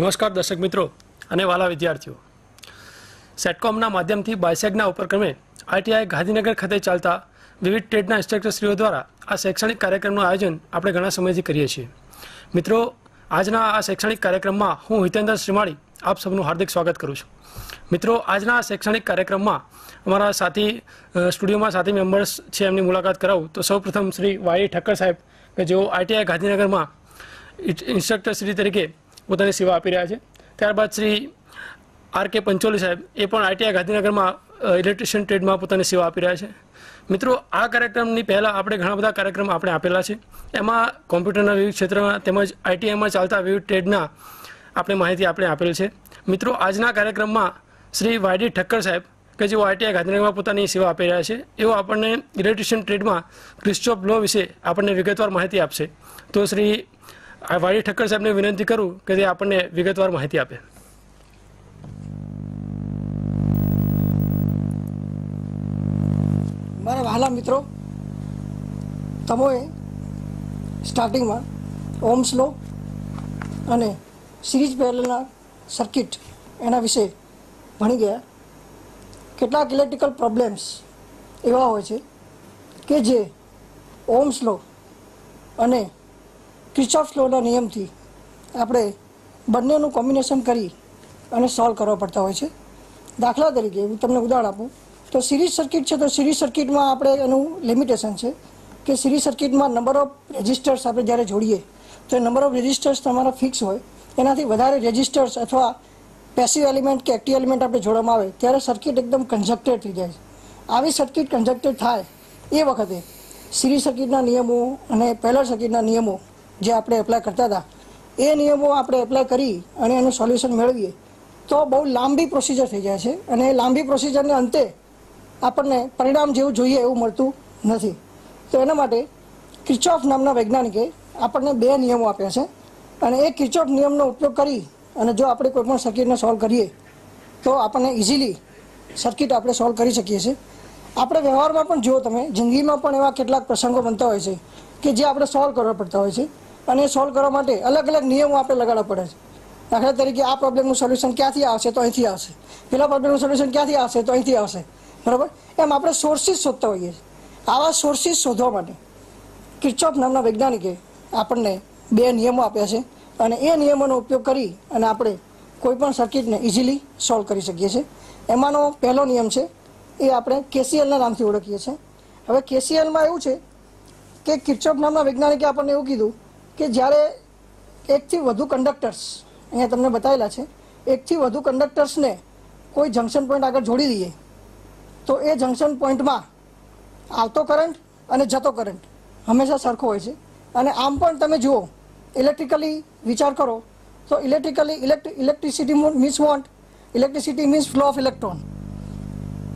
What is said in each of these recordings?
નમસ્કાર દર્શક મિત્રો અને વાલા વિદ્યાર્થીઓ, સેટકોમના માધ્યમથી બાયસેગના ઉપક્રમે આઈટીઆઈ ગાંધીનગર ખાતે ચાલતા વિવિધ ટ્રેડના ઇન્સ્ટ્રક્ટરશ્રીઓ દ્વારા આ શૈક્ષણિક કાર્યક્રમનું આયોજન આપણે ઘણા સમયથી કરીએ છીએ. મિત્રો, આજના આ શૈક્ષણિક કાર્યક્રમમાં હું હિતેન્દ્ર શ્રીમાળી આપ સૌનું હાર્દિક સ્વાગત કરું છું. મિત્રો, આજના આ શૈક્ષણિક કાર્યક્રમમાં અમારા સાથી સ્ટુડિયોમાં સાથી મેમ્બર્સ છે, એમની મુલાકાત કરાવું તો સૌપ્રથમ શ્રી વાય ઠક્કર સાહેબ કે જેઓ આઈટીઆઈ ગાંધીનગરમાં ઇન્સ્ટ્રક્ટર શ્રી તરીકે પોતાની સેવા આપી રહ્યા છે. ત્યારબાદ શ્રી આર.કે. પંચોલી સાહેબ એ પણ આઈટીઆઈ ગાંધીનગરમાં ઇલેક્ટ્રિશિયન ટ્રેડમાં પોતાની સેવા આપી રહ્યા છે. મિત્રો, આ કાર્યક્રમની પહેલાં આપણે ઘણા બધા કાર્યક્રમ આપણે આપેલા છે. એમાં કોમ્પ્યુટરના વિવિધ ક્ષેત્રમાં તેમજ આઈટીઆઈમાં ચાલતા વિવિધ ટ્રેડના આપણે માહિતી આપણે આપેલ છે. મિત્રો, આજના કાર્યક્રમમાં શ્રી વાય ઠક્કર સાહેબ કે જેઓ આઈટીઆઈ ગાંધીનગરમાં પોતાની સેવા આપી રહ્યા છે, એઓ આપણને ઇલેક્ટ્રિશિયન ટ્રેડમાં ક્રિસ્ટોફ લો વિશે આપણને વિગતવાર માહિતી આપશે. તો શ્રી વાય ઠક્કર સાહેબને વિનંતી કરું કે તે આપણને વિગતવાર માહિતી આપે. મારા વહાલા મિત્રો, તમોએ સ્ટાર્ટિંગમાં ઓહ્મ્સ લો અને સિરીઝ પેરેલલના સર્કિટ એના વિશે ભણી ગયા. કેટલાક ઇલેક્ટ્રિકલ પ્રોબ્લેમ્સ એવા હોય છે કે જે ઓહ્મ્સ લો અને કિર્ચોફ લોના નિયમથી આપણે બંનેનું કોમ્બિનેશન કરી અને સોલ્વ કરવા પડતા હોય છે. દાખલા તરીકે હું તમને ઉદાહરણ આપું તો સિરીઝ સર્કિટ છે, તો સિરીઝ સર્કિટમાં આપણે એનું લિમિટેશન છે કે સિરીઝ સર્કિટમાં નંબર ઓફ રેઝિસ્ટર્સ આપણે જ્યારે જોડીએ તો એ નંબર ઓફ રેઝિસ્ટર્સ તમારા ફિક્સ હોય. એનાથી વધારે રેઝિસ્ટર્સ અથવા પેસિવ એલિમેન્ટ કે એક્ટિવ એલિમેન્ટ આપણે જોડવામાં આવે ત્યારે સર્કિટ એકદમ કન્જક્ટેડ થઈ જાય છે. આવી સર્કિટ કન્જક્ટેડ થાય એ વખતે સિરીઝ સર્કિટના નિયમો અને પેરેલલ સર્કિટના નિયમો જે આપણે એપ્લાય કરતા હતા એ નિયમો આપણે એપ્લાય કરી અને એનું સોલ્યુશન મેળવીએ તો બહુ લાંબી પ્રોસિજર થઈ જાય છે અને એ લાંબી પ્રોસિજરને અંતે આપણને પરિણામ જેવું જોઈએ એવું મળતું નથી. તો એના માટે કિર્ચોફ નામના વૈજ્ઞાનિકે આપણને બે નિયમો આપ્યા છે અને એ કિર્ચોફ નિયમનો ઉપયોગ કરી અને જો આપણે કોઈપણ સર્કિટને સોલ્વ કરીએ તો આપણને ઇઝીલી સર્કિટ આપણે સોલ્વ કરી શકીએ છીએ. આપણે વ્યવહારમાં પણ જુઓ, તમે જિંદગીમાં પણ એવા કેટલાક પ્રસંગો બનતા હોય છે કે જે આપણે સોલ્વ કરવા પડતા હોય છે અને સોલ્વ કરવા માટે અલગ અલગ નિયમો આપણે લગાડવા પડે છે. દાખલા તરીકે આ પ્રોબ્લેમનું સોલ્યુશન ક્યાંથી આવશે તો અહીંથી આવશે, પેલા પ્રોબ્લેમનું સોલ્યુશન ક્યાંથી આવશે તો અહીંથી આવશે, બરાબર? એમ આપણે સોર્સિસ શોધતા હોઈએ છીએ. આવા સોર્સિસ શોધવા માટે કિર્ચોફ નામના વૈજ્ઞાનિકે આપણને બે નિયમો આપ્યા છે અને એ નિયમોનો ઉપયોગ કરી અને આપણે કોઈપણ સર્કિટને ઇઝીલી સોલ્વ કરી શકીએ છીએ. એમાંનો પહેલો નિયમ છે એ આપણે કેસીએલના નામથી ઓળખીએ છીએ. હવે કેસીએલમાં એવું છે કે કિર્ચોફ નામના વૈજ્ઞાનિકે આપણને એવું કીધું કે જ્યારે એકથી વધુ કંડક્ટર્સ, અહીંયા તમને બતાવેલા છે, એકથી વધુ કંડક્ટર્સને કોઈ જંકશન પોઈન્ટ આગળ જોડી દઈએ તો એ જંકશન પોઈન્ટમાં આવતો કરંટ અને જતો કરંટ હંમેશા સરખો હોય છે. અને આમ પણ તમે જુઓ, ઇલેક્ટ્રિકલી વિચાર કરો તો electricity means what? Electricity means flow of electron.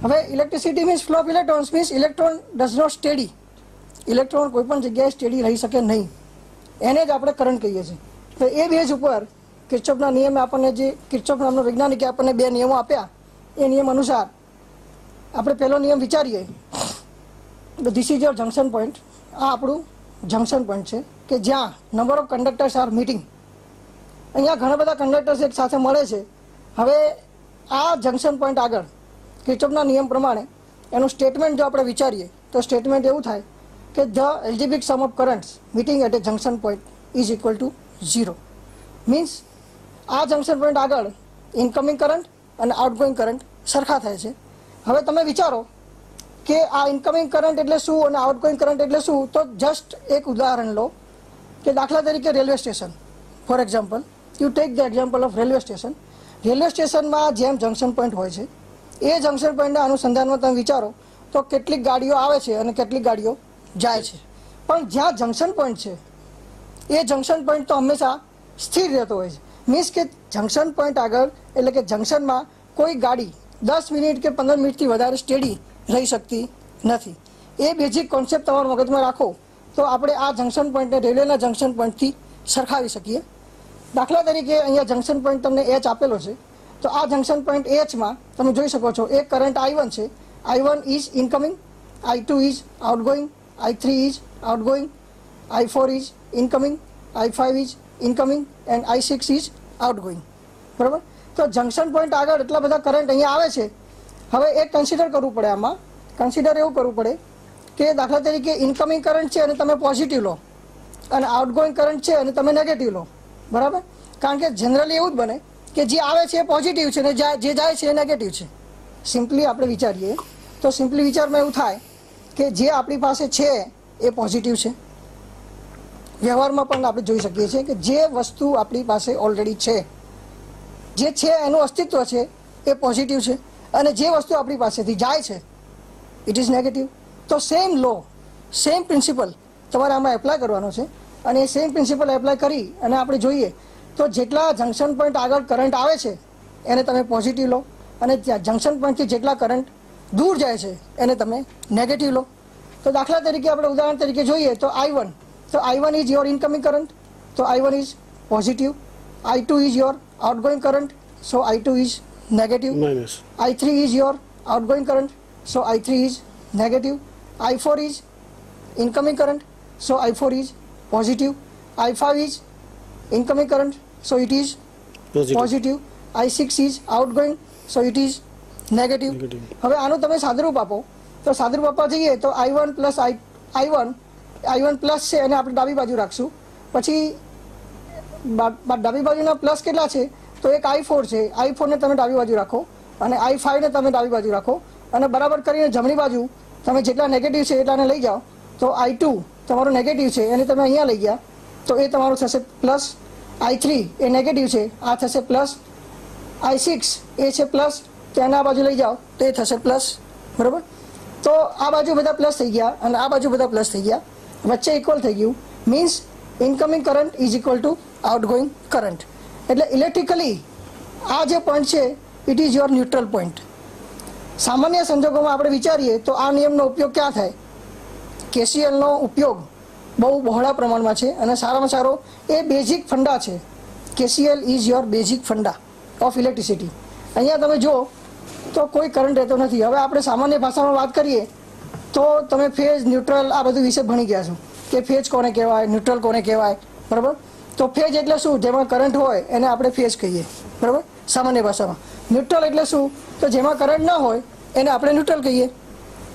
હવે electricity means flow of electrons means electron does not steady. Electron કોઈ પણ જગ્યાએ સ્ટેડી રહી શકે નહીં, એને જ આપણે કરંટ કહીએ છીએ. તો એ બેઝ ઉપર કિર્ચોફના નિયમે આપણને, જે કિર્ચોફ નામનો વૈજ્ઞાનિકે આપણને બે નિયમો આપ્યા, એ નિયમ અનુસાર આપણે પહેલો નિયમ વિચારીએ તો this is your junction point. આ આપણું જંકશન પોઈન્ટ છે કે જ્યાં number of conductors R meeting. અહીંયા ઘણા બધા કંડક્ટર્સ એક સાથે મળે છે. હવે આ જંકશન પોઈન્ટ આગળ કિર્ચોફના નિયમ પ્રમાણે એનું સ્ટેટમેન્ટ જો આપણે વિચારીએ તો સ્ટેટમેન્ટ એવું થાય કે the algebraic sum of currents meeting at a junction point is equal to 0. Means આ જંકશન પોઈન્ટ આગળ ઇનકમિંગ કરંટ અને આઉટગોઈંગ કરંટ સરખા થાય છે. હવે તમે વિચારો કે આ ઇનકમિંગ કરંટ એટલે શું અને આઉટગોઈંગ કરંટ એટલે શું? તો જસ્ટ એક ઉદાહરણ લો કે દાખલા તરીકે railway station. For example, you take the example of railway station. Railway સ્ટેશનમાં જેમ જંકશન પોઈન્ટ હોય છે એ જંકશન પોઈન્ટના અનુસંધાનમાં તમે વિચારો તો કેટલીક ગાડીઓ આવે છે અને કેટલીક ગાડીઓ જાય છે. પણ જ્યાં જંકશન પોઈન્ટ છે એ જંકશન પોઈન્ટ તો હંમેશા સ્થિર રહેતો હોય છે. મીન્સ કે જંકશન પોઈન્ટ આગળ એટલે કે જંકશનમાં કોઈ ગાડી 10 મિનિટ કે 15 મિનિટથી વધારે સ્ટેડી રહી શકતી નથી. એ બેઝિક કોન્સેપ્ટ તમારા મગજમાં રાખો તો આપણે આ જંકશન પોઈન્ટને રેલવેના જંકશન પોઈન્ટથી સરખાવી શકીએ. દાખલા તરીકે અહીંયા જંકશન પોઈન્ટ તમને એચ આપેલો છે, તો આ જંકશન પોઈન્ટ એચમાં તમે જોઈ શકો છો એક કરંટ I1 છે. I1 is incoming, I2 is outgoing, I3 is outgoing, I4 is incoming, I5 is incoming and I6 is outgoing. બરાબર. તો જંક્શન પોઈન્ટ આગળ એટલા બધા કરંટ અહીંયા આવે છે. હવે એક કન્સિડર કરવું પડે, આમાં કન્સિડર એવું કરવું પડે કે દાખલા તરીકે ઇનકમિંગ કરંટ છે અને તમે પોઝિટિવ લો અને આઉટગોઈંગ કરંટ છે અને તમે નેગેટિવ લો, બરાબર. કારણ કે જનરલી એવું જ બને કે જે આવે છે એ પોઝિટિવ છે ને જે જાય છે એ નેગેટિવ છે. સિમ્પલી આપણે વિચારીએ તો સિમ્પલી વિચારમાં એવું થાય કે જે આપણી પાસે છે એ પોઝિટિવ છે. વ્યવહારમાં પણ આપણે જોઈ શકીએ છીએ કે જે વસ્તુ આપણી પાસે ઓલરેડી છે, જે છે એનું અસ્તિત્વ છે એ પોઝિટિવ છે, અને જે વસ્તુ આપણી પાસેથી જાય છે ઇટ ઇઝ નેગેટિવ. તો સેમ લો, સેમ પ્રિન્સિપલ તમારે આમાં એપ્લાય કરવાનો છે. અને એ સેમ પ્રિન્સિપલ એપ્લાય કરી અને આપણે જોઈએ તો જેટલા જંક્શન પોઈન્ટ આગળ કરંટ આવે છે એને તમે પોઝિટિવ લો, અને જંક્શન પોઈન્ટથી જેટલા કરંટ દૂર જાય છે એને તમે નેગેટિવ લો. તો દાખલા તરીકે આપણે ઉદાહરણ તરીકે જોઈએ તો I1, તો I1 is your incoming current, તો I1 is positive. I2 is your outgoing current, so I2 is negative. I3 is your outgoing current, so I3 is negative. I4 is incoming current, so I4 is positive. I5 is incoming current, so it is positive. I6 is outgoing, so it is negative. હવે આનું તમે સાદુરૂપ આપો તો સાદુરૂપ આપવા જઈએ તો I1 પ્લસ I1 પ્લસ છે અને આપણે ડાબી બાજુ રાખશું. પછી ડાબી બાજુના પ્લસ કેટલા છે તો એક I4 છે, I4 ને તમે ડાબી બાજુ રાખો અને I5 ને તમે ડાબી બાજુ રાખો અને બરાબર કરીને જમણી બાજુ તમે જેટલા નેગેટિવ છે એટલાને લઈ જાઓ. તો I2 તમારો નેગેટિવ છે એને તમે અહીંયા લઈ ગયા તો એ તમારું થશે પ્લસ. I3 એ નેગેટિવ છે, આ થશે પ્લસ. I6 એ છે પ્લસ, તેને આ બાજુ લઈ જાઓ તો એ થશે પ્લસ, બરાબર. તો આ બાજુ બધા પ્લસ થઈ ગયા અને આ બાજુ બધા પ્લસ થઈ ગયા, વચ્ચે ઇક્વલ થઈ ગયું. Means incoming current is equal two outgoing current. એટલે ઇલેક્ટ્રિકલી આ જે પોઈન્ટ છે it is your neutral point. સામાન્ય સંજોગોમાં આપણે વિચારીએ તો આ નિયમનો ઉપયોગ ક્યાં થાય? KCLનો ઉપયોગ બહુ બહોળા પ્રમાણમાં છે અને સારામાં સારો એ બેઝિક ફંડા છે. KCL is your basic funda of electricity. અહીંયા તમે જુઓ તો કોઈ કરંટ રહેતો નથી. હવે આપણે સામાન્ય ભાષામાં વાત કરીએ તો તમે ફેઝ, ન્યુટ્રલ આ બધું વિશે ભણી ગયા છો કે ફેઝ કોને કહેવાય, ન્યુટ્રલ કોને કહેવાય, બરાબર. તો ફેઝ એટલે શું? જેમાં કરંટ હોય એને આપણે ફેઝ કહીએ, બરાબર, સામાન્ય ભાષામાં. ન્યુટ્રલ એટલે શું? તો જેમાં કરંટ ના હોય એને આપણે ન્યુટ્રલ કહીએ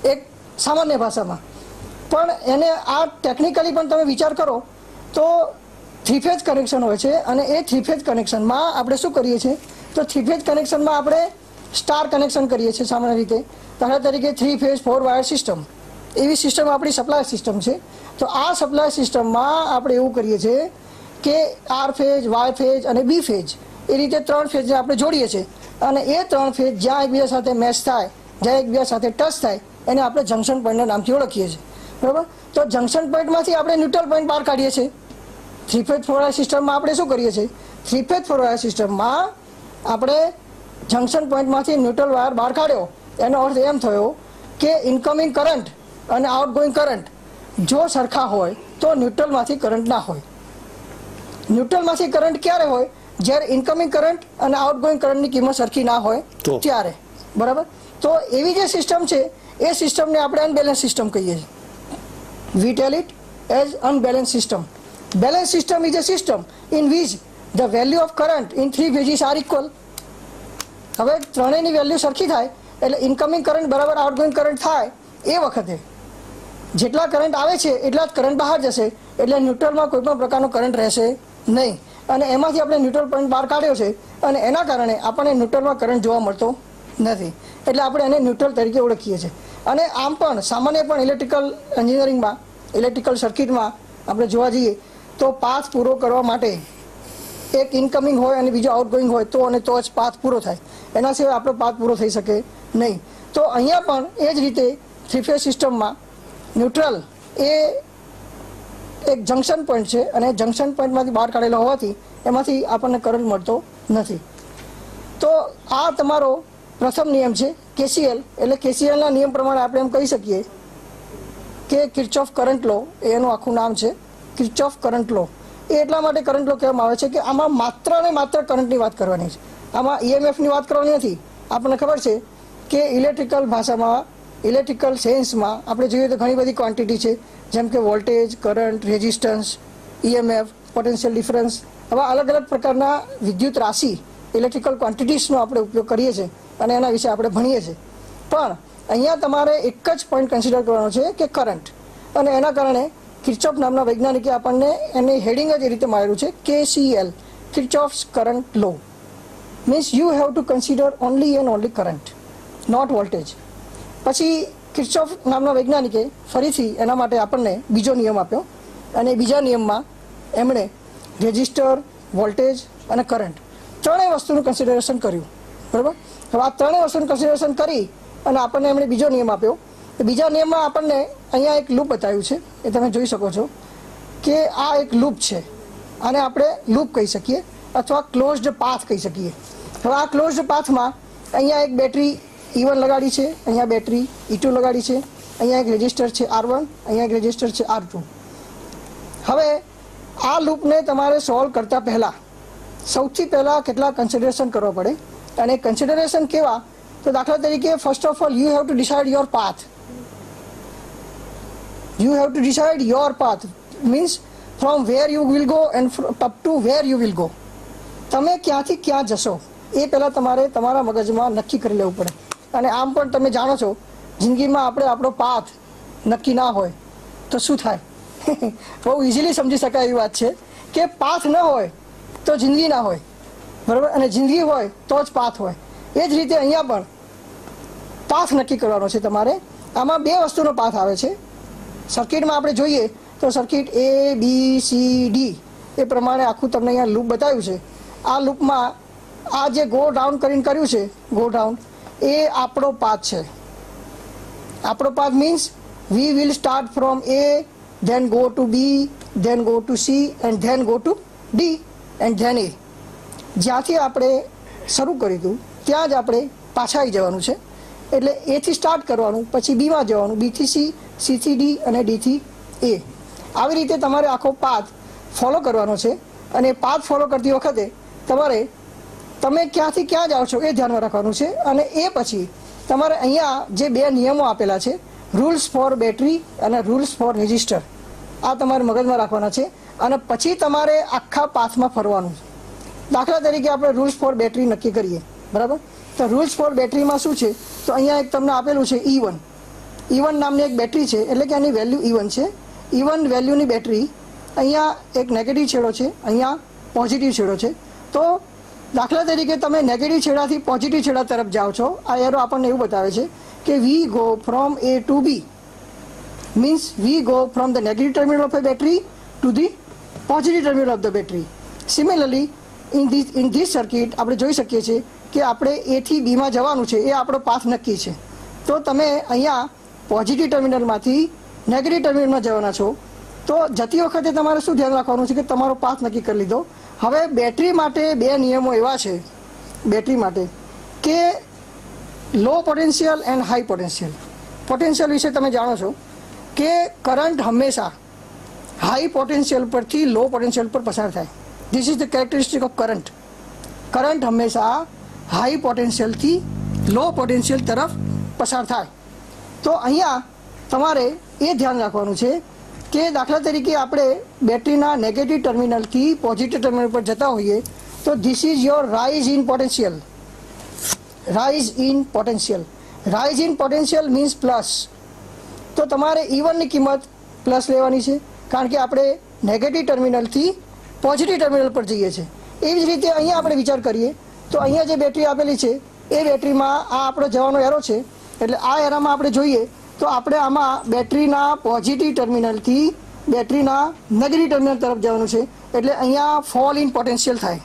એક સામાન્ય ભાષામાં. પણ એને આ ટેકનિકલી પણ તમે વિચાર કરો તો 3 ફેઝ કનેક્શન હોય છે અને એ 3 ફેઝ કનેક્શનમાં આપણે શું કરીએ છીએ તો 3 ફેઝ કનેક્શનમાં આપણે સ્ટાર કનેક્શન કરીએ છીએ સામાન્ય રીતે. દાખલા તરીકે 3 ફેઝ 4 વાયર સિસ્ટમ એવી સિસ્ટમ આપણી સપ્લાય સિસ્ટમ છે. તો આ સપ્લાય સિસ્ટમમાં આપણે એવું કરીએ છીએ કે R ફેઝ, Y ફેઝ અને B ફેઝ એ રીતે 3 ફેઝને આપણે જોડીએ છીએ અને એ 3 ફેઝ જ્યાં એકબીજા સાથે મેચ થાય, જ્યાં એકબીજા સાથે ટચ થાય એને આપણે જંક્શન પોઈન્ટના નામથી ઓળખીએ છીએ, બરાબર. તો જંક્શન પોઈન્ટમાંથી આપણે ન્યુટ્રલ પોઈન્ટ બહાર કાઢીએ છીએ. 3 ફેઝ 4 વાયર સિસ્ટમમાં આપણે શું કરીએ છીએ? 3 ફેઝ 4 વાયર સિસ્ટમમાં આપણે જંક્શન પોઈન્ટમાંથી ન્યુટ્રલ વાયર બહાર કાઢ્યો. એનો અર્થ એમ થયો કે ઇનકમિંગ કરંટ અને આઉટગોઈંગ કરંટ જો સરખા હોય તો ન્યુટ્રલમાંથી કરંટ ના હોય. ન્યુટ્રલમાંથી કરંટ ક્યારે હોય? જ્યારે ઇનકમિંગ કરંટ અને આઉટગોઈંગ કરંટની કિંમત સરખી ના હોય ત્યારે, બરાબર. તો એવી જે સિસ્ટમ છે એ સિસ્ટમને આપણે અનબેલેન્સ સિસ્ટમ કહીએ છીએ. We tell it as unbalanced system. Balanced system is a system in which the value of current in 3 phases are equal. હવે ત્રણેયની વેલ્યુ સરખી થાય એટલે ઇનકમિંગ કરંટ બરાબર આઉટગોઈંગ કરંટ થાય એ વખતે જેટલા કરંટ આવે છે એટલા જ કરંટ બહાર જશે, એટલે ન્યુટ્રલમાં કોઈ પણ પ્રકારનો કરંટ રહેશે નહીં. અને એમાંથી આપણે ન્યુટ્રલ પોઈન્ટ બહાર કાઢ્યો છે અને એના કારણે આપણને ન્યુટ્રલમાં કરંટ જોવા મળતો નથી, એટલે આપણે એને ન્યુટ્રલ તરીકે ઓળખીએ છીએ. અને આમ પણ સામાન્ય પણ ઇલેક્ટ્રિકલ એન્જિનિયરિંગમાં, ઇલેક્ટ્રિકલ સર્કિટમાં આપણે જોવા જઈએ તો પાથ પૂરો કરવા માટે એક ઇનકમિંગ હોય અને બીજો આઉટગોઈંગ હોય તો જ પાથ પૂરો થાય, એના સિવાય આપણો પાથ પૂરો થઈ શકે નહીં. તો અહીંયા પણ એ જ રીતે 3 ફેઝ સિસ્ટમમાં ન્યુટ્રલ એ એક જંક્શન પોઈન્ટ છે અને જંક્શન પોઈન્ટમાંથી બહાર કાઢેલો હોવાથી એમાંથી આપણને કરંટ મળતો નથી. તો આ તમારો પ્રથમ નિયમ છે KCL. એટલે KCLના નિયમ પ્રમાણે આપણે એમ કહી શકીએ કે કિર્ચોફ કરંટ લો એનું આખું નામ છે. કિર્ચોફ કરંટ લો એ એટલા માટે કરંટ લો કહેવામાં આવે છે કે આમાં માત્ર ને માત્ર કરંટની વાત કરવાની છે, આમાં EMFની વાત કરવાની નથી. આપણને ખબર છે કે ઇલેક્ટ્રિકલ ભાષામાં, ઇલેક્ટ્રિકલ સેન્સમાં આપણે જોઈએ તો ઘણી બધી ક્વોન્ટિટી છે, જેમ કે voltage, current, resistance, EMF, potential difference. આવા અલગ અલગ પ્રકારના વિદ્યુત રાશિ ઇલેક્ટ્રિકલ ક્વોન્ટિટીઝનો આપણે ઉપયોગ કરીએ છીએ અને એના વિશે આપણે ભણીએ છીએ. પણ અહીંયા તમારે એક જ પોઈન્ટ કન્સિડર કરવાનો છે કે કરંટ, અને એના કારણે કિર્ચોફ નામના વૈજ્ઞાનિકે આપણને એની હેડિંગ જ એ રીતે મારેલું છે KCL, Kirchhoff's current law. Means you have to consider only and only current, not voltage. પછી કિર્ચોફ નામના વૈજ્ઞાનિકે ફરીથી એના માટે આપણને બીજો નિયમ આપ્યો, અને બીજા નિયમમાં એમણે રેઝિસ્ટર, વોલ્ટેજ અને કરંટ ત્રણેય વસ્તુનું કન્સિડરેશન કર્યું. બરાબર. હવે આ ત્રણેય વસ્તુનું કન્સિડરેશન કરી અને આપણને એમણે બીજો નિયમ આપ્યો. બીજા નિયમમાં આપણને અહીંયા એક લૂપ બતાવ્યું છે, એ તમે જોઈ શકો છો કે આ એક લૂપ છે, આને આપણે લૂપ કહી શકીએ અથવા ક્લોઝડ પાથ કહી શકીએ. હવે આ ક્લોઝડ પાથમાં અહીંયા એક બેટરી E1 લગાડી છે, અહીંયા બેટરી E2 લગાડી છે, અહીંયા એક રેઝિસ્ટર છે R1, અહીંયા એક રેઝિસ્ટર છે R2. હવે આ લૂપને તમારે સોલ્વ કરતાં પહેલાં સૌથી પહેલાં કેટલા કન્સિડરેશન કરવા પડે, અને કન્સિડરેશન કેવા, તો દાખલા તરીકે first of all you have to decide your path. You have to decide your path, means from where you will go and up to where you will go. તમે ક્યાંથી ક્યાં જશો એ પહેલાં તમારે તમારા મગજમાં નક્કી કરી લેવું પડે. અને આમ પણ તમે જાણો છો જિંદગીમાં આપણે આપણો પાથ નક્કી ના હોય તો શું થાય. બહુ ઇઝીલી સમજી શકાય એવી વાત છે કે પાથ ન હોય તો જિંદગી ના હોય, બરાબર, અને જિંદગી હોય તો જ પાથ હોય. એ જ રીતે અહીંયા પણ પાથ નક્કી કરવાનો છે તમારે. આમાં બે વસ્તુનો પાથ આવે છે. સર્કિટમાં આપણે જોઈએ તો સર્કિટ ABCD એ પ્રમાણે આખું તમને અહીંયા લૂપ બતાવ્યું છે. આ લૂપમાં આ જે ગો ડાઉન કરીને કર્યું છે, ગો ડાઉન, એ આપણો પાથ છે. આપણો path means we will start from A, then go to B, then go to C and then go to D and then A. જ્યાંથી આપણે શરૂ કર્યું હતું ત્યાં જ આપણે પાછા આવી જવાનું છે. એટલે એથી સ્ટાર્ટ કરવાનું, પછી બીમાં જવાનું, બીથી C, C થી D અને D થી A. આવી રીતે તમારે આખો પાથ ફોલો કરવાનો છે. અને પાથ ફોલો કરતી વખતે તમે ક્યાંથી ક્યાં જાઓ છો એ ધ્યાનમાં રાખવાનું છે. અને એ પછી તમારે અહીંયા જે બે નિયમો આપેલા છે, રૂલ્સ ફોર બેટરી અને રૂલ્સ ફોર રેઝિસ્ટર, આ તમારે મગજમાં રાખવાના છે. અને પછી તમારે આખા પાથમાં ફરવાનું. દાખલા તરીકે આપણે રૂલ્સ ફોર બેટરી નક્કી કરીએ, બરાબર. તો રૂલ્સ ફોર બેટરીમાં શું છે, તો અહીંયા એક તમને આપેલું છે E1. E1 નામની એક બેટરી છે, એટલે કે આની વેલ્યુ E1 છે. E1 વેલ્યુની બેટરી અહીંયા એક નેગેટિવ છેડો છે, અહીંયા પોઝિટિવ છેડો છે. તો દાખલા તરીકે તમે નેગેટિવ છેડાથી પોઝિટિવ છેડા તરફ જાઓ છો. આ એરો આપણને એવું બતાવે છે કે we go from A to B, means we go from the negative terminal of A battery to the positive terminal of the battery. Similarly in this circuit આપણે જોઈ શકીએ છીએ કે આપણે A થી Bમાં જવાનું છે, એ આપણો પાથ નક્કી છે. તો તમે અહીંયા પોઝિટિવ ટર્મિનલમાંથી નેગેટિવ ટર્મિનલમાં જવાના છો. તો જતી વખતે તમારે શું ધ્યાન રાખવાનું છે કે તમારો પાથ નક્કી કરી લીધો. હવે બેટરી માટે બે નિયમો એવા છે, બેટરી માટે, કે low potential and high potential. Potential વિશે તમે જાણો છો કે કરંટ હંમેશા હાઈ પોટેન્શિયલ પરથી લો પોટેન્શિયલ પર પસાર થાય. This is the characteristic of current. Current હંમેશા હાઈ પોટેન્શિયલથી લો પોટેન્શિયલ તરફ પસાર થાય. તો અહીંયા તમારે એ ધ્યાન રાખવાનું છે કે દાખલા તરીકે આપણે બેટરીના નેગેટિવ ટર્મિનલથી પોઝિટિવ ટર્મિનલ પર જતા હોઈએ તો this is your rise in potential. Rise in potential, rise in potential means plus. તો તમારે E1ની કિંમત પ્લસ લેવાની છે, કારણ કે આપણે નેગેટિવ ટર્મિનલથી પોઝિટિવ ટર્મિનલ પર જઈએ છીએ. એવી જ રીતે અહીંયા આપણે વિચાર કરીએ તો અહીંયા જે બેટરી આપેલી છે એ બેટરીમાં આ આપણો જવાનો એરો છે. એટલે આ એરામાં આપણે જોઈએ તો આપણે આમાં બેટરીના પોઝિટિવ ટર્મિનલથી બેટરીના નેગેટિવ ટર્મિનલ તરફ જવાનું છે. એટલે અહીંયા ફોલ ઇન પોટેન્શિયલ થાય.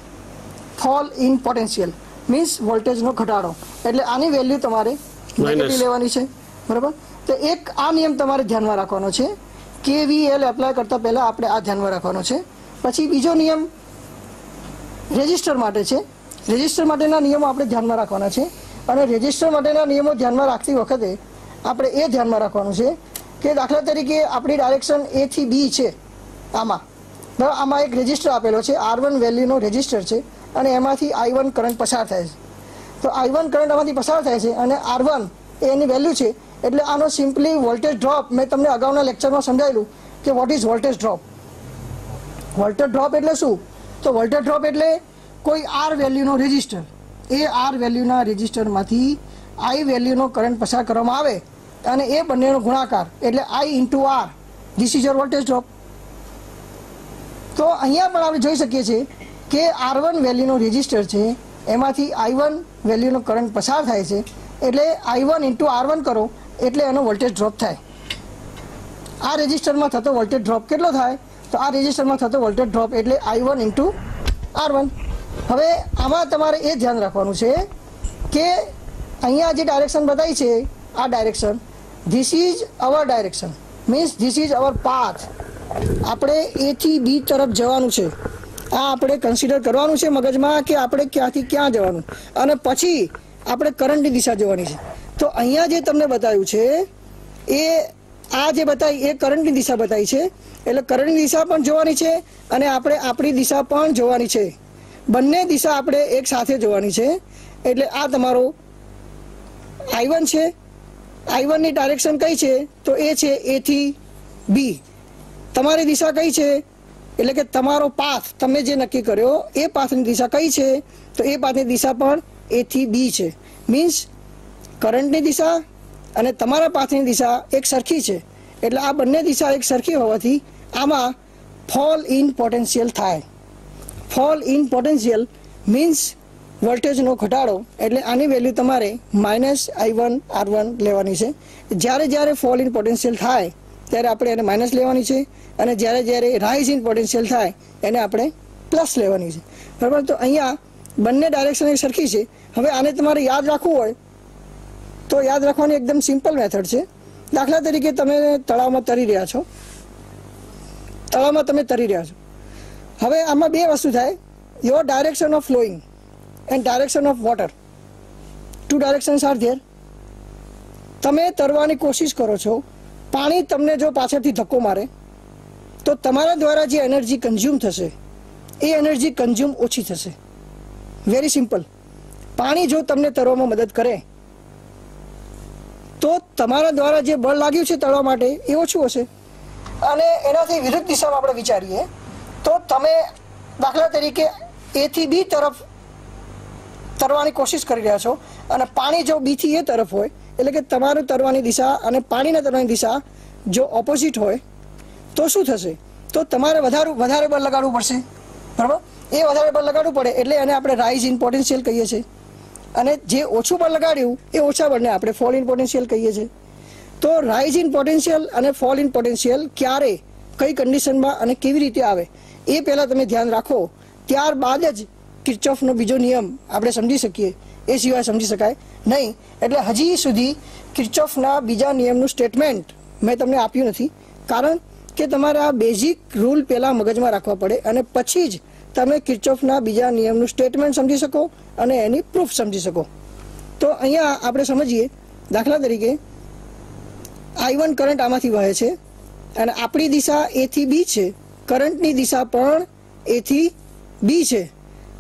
ફોલ ઇન પોટેન્શિયલ મીન્સ વોલ્ટેજનો ઘટાડો. એટલે આની વેલ્યુ તમારે નેગેટિવ લેવાની છે, બરાબર. તો એક આ નિયમ તમારે ધ્યાનમાં રાખવાનો છે. KVL એપ્લાય કરતાં પહેલાં આપણે આ ધ્યાનમાં રાખવાનો છે. પછી બીજો નિયમ રેઝિસ્ટર માટે છે. રેઝિસ્ટર માટેના નિયમો આપણે ધ્યાનમાં રાખવાના છે. અને રેઝિસ્ટર માટેના નિયમો ધ્યાનમાં રાખતી વખતે આપણે એ ધ્યાનમાં રાખવાનું છે કે દાખલા તરીકે આપણી ડાયરેક્શન A થી B છે. આમાં બરાબર, આમાં એક રેઝિસ્ટર આપેલો છે, R1 વેલ્યુનો રેઝિસ્ટર છે, અને એમાંથી I1 કરંટ પસાર થાય છે. તો I1 કરંટ આમાંથી પસાર થાય છે અને R1 એ એની વેલ્યુ છે. એટલે આનો સિમ્પલી વોલ્ટેજ ડ્રોપ, મેં તમને અગાઉના લેક્ચરમાં સમજાવેલું કે what is voltage drop. Voltage drop એટલે શું? તો વોલ્ટેજ ડ્રોપ એટલે કોઈ આર વેલ્યુનો રેઝિસ્ટર, એ આર વેલ્યુના રેઝિસ્ટરમાંથી આઈ વેલ્યુનો કરંટ પસાર કરવામાં આવે અને એ બંનેનો ગુણાકાર એટલે I into R, this is your voltage drop. તો અહીંયા પણ આપણે જોઈ શકીએ છીએ કે R1 વેલ્યુનો રેઝિસ્ટર છે, એમાંથી I1 વેલ્યુનો કરંટ પસાર થાય છે, એટલે I1 ઇન્ટુ R1 કરો એટલે એનો વોલ્ટેજ ડ્રોપ થાય. આ રેઝિસ્ટરમાં થતો વોલ્ટેજ ડ્રોપ કેટલો થાય? તો આ રેઝિસ્ટરમાં થતો વોલ્ટેજ ડ્રોપ એટલે I1 ઇન્ટુ R1. હવે આમાં તમારે એ ધ્યાન રાખવાનું છે કે અહીંયા જે ડાયરેક્શન બતાવી છે, આ direction, this is our direction, means this is hour path. આપણે A થી B તરફ જવાનું છે, આ આપણે કન્સિડર કરવાનું છે મગજમાં કે આપણે ક્યાંથી ક્યાં જવાનું, અને પછી આપણે કરંટની દિશા જોવાની છે. તો અહીંયા જે તમને બતાવ્યું છે એ આ જે બતાવી એ કરંટની દિશા બતાવી છે, એટલે કરંટની દિશા પણ જોવાની છે અને આપણે આપણી દિશા પણ જોવાની છે. બંને દિશા આપણે એક સાથે જોવાની છે. એટલે આ તમારો I1 છે. I1ની ડાયરેક્શન કઈ છે? તો એ છે A થી B. તમારી દિશા કઈ છે? એટલે કે તમારો પાથ તમે જે નક્કી કર્યો એ પાથની દિશા કઈ છે? તો એ પાથની દિશા પણ A થી B છે. મીન્સ કરંટની દિશા અને તમારા પાથની દિશા એક સરખી છે. એટલે આ બંને દિશા એક સરખી હોવાથી આમાં ફોલ ઇન પોટેન્શિયલ થાય. ફોલ ઇન પોટેન્શિયલ મીન્સ વોલ્ટેજનો ઘટાડો. એટલે આની વેલ્યુ તમારે -I1 R1 લેવાની છે. જ્યારે ફોલ ઇન પોટેન્શિયલ થાય ત્યારે આપણે એને માઇનસ લેવાની છે, અને જ્યારે રાઇઝ ઇન પોટેન્શિયલ થાય એને આપણે પ્લસ લેવાની છે. બરાબર? તો અહીંયા બંને ડાયરેક્શન એક સરખી છે. હવે આને તમારે યાદ રાખવું હોય તો યાદ રાખવાની એકદમ સિમ્પલ મેથડ છે. દાખલા તરીકે તમે તળાવમાં તરી રહ્યા છો, હવે આમાં બે વસ્તુ થાય, your direction of flowing and direction of water, two directions are there. તમે તરવાની કોશિશ કરો છો, પાણી તમને જો પાછળથી ધક્કો મારે તો તમારા દ્વારા જે એનર્જી કન્ઝ્યુમ થશે એ એનર્જી કન્ઝ્યુમ ઓછી થશે. Very simple. પાણી જો તમને તરવામાં મદદ કરે તો તમારા દ્વારા જે બળ લાગ્યું છે તરવા માટે એ ઓછું હશે. અને એનાથી વિરુદ્ધ દિશામાં આપણે વિચારીએ તો તમે દાખલા તરીકે A થી B તરફ તરવાની કોશિશ કરી રહ્યા છો અને પાણી જો B થી A તરફ હોય, એટલે કે તમારું તરવાની દિશા અને પાણીના તરવાની દિશા જો ઓપોઝિટ હોય તો શું થશે? તો તમારે વધારે બળ લગાડવું પડશે. બરાબર? એ વધારે બળ લગાડવું પડે એટલે એને આપણે રાઇઝ ઇન પોટેન્શિયલ કહીએ છીએ, અને જે ઓછું બળ લગાડ્યું એ ઓછા બળને આપણે ફોલ ઇન પોટેન્શિયલ કહીએ છીએ. તો રાઇઝ ઇન પોટેન્શિયલ અને ફોલ ઇન પોટેન્શિયલ ક્યારે, કઈ કન્ડિશનમાં અને કેવી રીતે આવે એ પહેલાં તમે ધ્યાન રાખો. ત્યારબાદ જ કિર્ચોફનો બીજો નિયમ આપણે સમજી શકીએ, એ સિવાય સમજી શકાય નહીં. એટલે હજી સુધી કિર્ચોફના બીજા નિયમનું સ્ટેટમેન્ટ મેં તમને આપ્યું નથી, કારણ કે તમારે આ બેઝિક રૂલ પહેલાં મગજમાં રાખવા પડે અને પછી જ તમે કિર્ચોફના બીજા નિયમનું સ્ટેટમેન્ટ સમજી શકો અને એની પ્રૂફ સમજી શકો. તો અહીંયા આપણે સમજીએ, દાખલા તરીકે I1 કરંટ આમાંથી વહે છે અને આપણી દિશા A થી B છે, કરંટની દિશા પણ A થી B છે.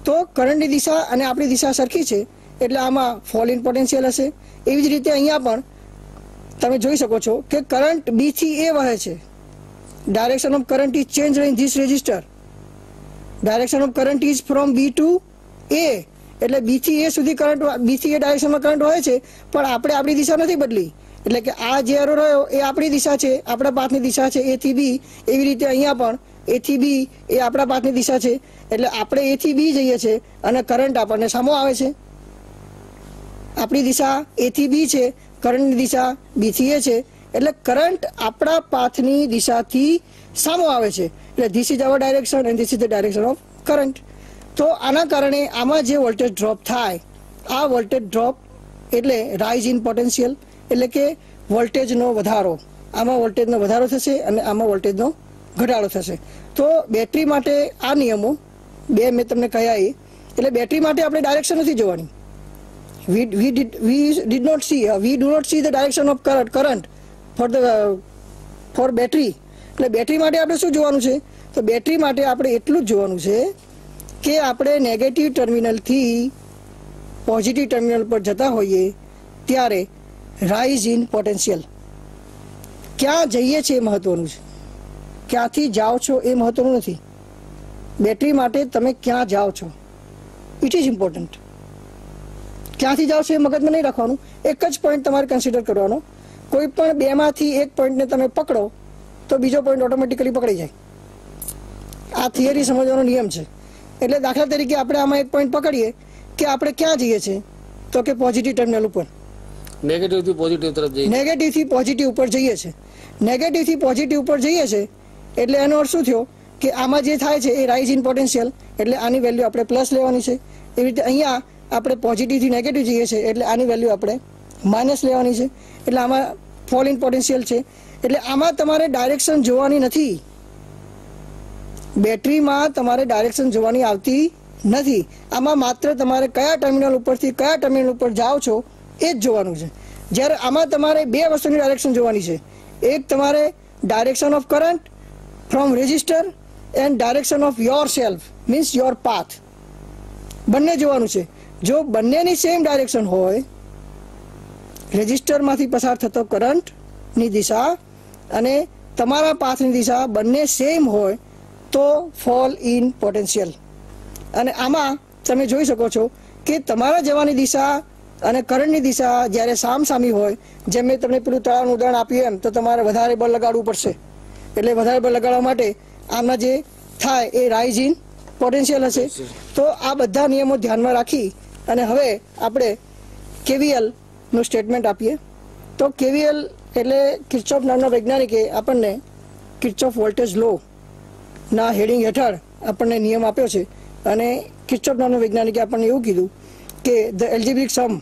તો કરંટની દિશા અને આપણી દિશા સરખી છે એટલે આમાં ફોલ ઇન પોટેન્શિયલ હશે. એવી જ રીતે અહીંયા પણ તમે જોઈ શકો છો કે કરંટ B થી A વહે છે. Direction of current is change in this resistor. Direction of current is from B to A. એટલે B થી A સુધી કરંટ, B થી A ડાયરેક્શનમાં કરંટ હોય છે, પણ આપણે આપણી દિશા નથી બદલી. એટલે કે આ જે એરો રહ્યો એ આપણી દિશા છે, આપણા પાથની દિશા છે A થી B. એવી રીતે અહીંયા પણ A થી B એ આપણા પાથની દિશા છે, એટલે આપણે A થી B જઈએ છીએ અને કરંટ આપણને સામો આવે છે. આપણી દિશા A થી B છે, કરંટની દિશા B થી A છે, એટલે કરંટ આપણા પાથની દિશાથી સામો આવે છે. એટલે this is our direction and this is the direction of current. તો આના કારણે આમાં જે વોલ્ટેજ ડ્રોપ થાય, આ વોલ્ટેજ ડ્રોપ એટલે રાઇઝ ઇન પોટેન્શિયલ, એટલે કે વોલ્ટેજનો વધારો. આમાં વોલ્ટેજનો વધારો થશે અને આમાં વોલ્ટેજનો ઘટાડો થશે. તો બેટરી માટે આ નિયમો બે મેં તમને કહ્યા એ. એટલે બેટરી માટે આપણે ડાયરેક્શન નથી જોવાની. we do not see the direction of current for battery. એટલે બેટરી માટે આપણે શું જોવાનું છે? તો બેટરી માટે આપણે એટલું જ જોવાનું છે કે આપણે નેગેટિવ ટર્મિનલથી પોઝિટિવ ટર્મિનલ પર જતા હોઈએ ત્યારે રાઇઝ ઇન પોટેન્શિયલ, ક્યાં જઈએ છીએ એ મહત્વનું છે, ક્યાંથી જાઓ છો એ મહત્વનું નથી. બેટરી માટે તમે ક્યાં જાઓ છો ઇટ ઇઝ ઇમ્પોર્ટન્ટ. ક્યાંથી જાઓ છો એ મગજમાં નહીં રાખવાનું, એક જ પોઈન્ટ તમારે કન્સિડર કરવાનો. કોઈ પણ બેમાંથી એક પોઈન્ટને તમે પકડો તો બીજો પોઈન્ટ ઓટોમેટિકલી પકડી જાય. આ થિયરી સમજવાનો નિયમ છે. એટલે દાખલા તરીકે આપણે આમાં એક પોઈન્ટ પકડીએ કે આપણે ક્યાં જઈએ છીએ, તો કે પોઝિટિવ ટર્મિનલ ઉપર. નેગેટિવથી પોઝિટિવ તરફ જઈએ, નેગેટિવથી પોઝિટિવ ઉપર જઈએ છીએ. નેગેટિવથી પોઝિટિવ ઉપર જઈએ છીએ એટલે એનો અર્થ શું થયો કે આમાં જે થાય છે એ રાઇઝ ઇન પોટેન્શિયલ, એટલે આની વેલ્યુ આપણે પ્લસ લેવાની છે. એવી રીતે અહીંયા આપણે પોઝિટિવથી નેગેટિવ જઈએ છીએ એટલે આની વેલ્યુ આપણે માઇનસ લેવાની છે. એટલે આમાં ફોલ ઇન પોટેન્શિયલ છે. એટલે આમાં તમારે ડાયરેક્શન જોવાની નથી. બેટરીમાં તમારે ડાયરેક્શન જોવાની આવતી નથી. આમાં માત્ર તમારે કયા ટર્મિનલ ઉપરથી કયા ટર્મિનલ ઉપર જાઓ છો એ જ જોવાનું છે. જ્યારે આમાં તમારે બે વસ્તુની ડાયરેક્શન જોવાની છે. એક તમારે direction of current from resistor and direction of your self means your path, બંને જોવાનું છે. જો બંનેની સેમ ડાયરેક્શન હોય, રેઝિસ્ટરમાંથી પસાર થતો કરંટની દિશા અને તમારા પાથની દિશા બંને સેમ હોય તો ફોલ ઇન પોટેન્શિયલ. અને આમાં તમે જોઈ શકો છો કે તમારા જવાની દિશા અને કરંટની દિશા જ્યારે સામસામી હોય, જેમ મેં તમને પેલું તળાવનું ઉદાહરણ આપ્યું એમ, તો તમારે વધારે બળ લગાડવું પડશે. એટલે વધારે બળ લગાડવા માટે આમાં જે થાય એ રાઇઝ ઇન પોટેન્શિયલ હશે. તો આ બધા નિયમો ધ્યાનમાં રાખી અને હવે આપણે KVL નું સ્ટેટમેન્ટ આપીએ. તો KVL એટલે કિર્ચોફ નામના વૈજ્ઞાનિકે આપણને કિર્ચોફ વોલ્ટેજ લો ના હેડિંગ હેઠળ આપણને નિયમ આપ્યો છે. અને કિર્ચોફ નામના વૈજ્ઞાનિકે આપણને એવું કીધું કે the algebraic sum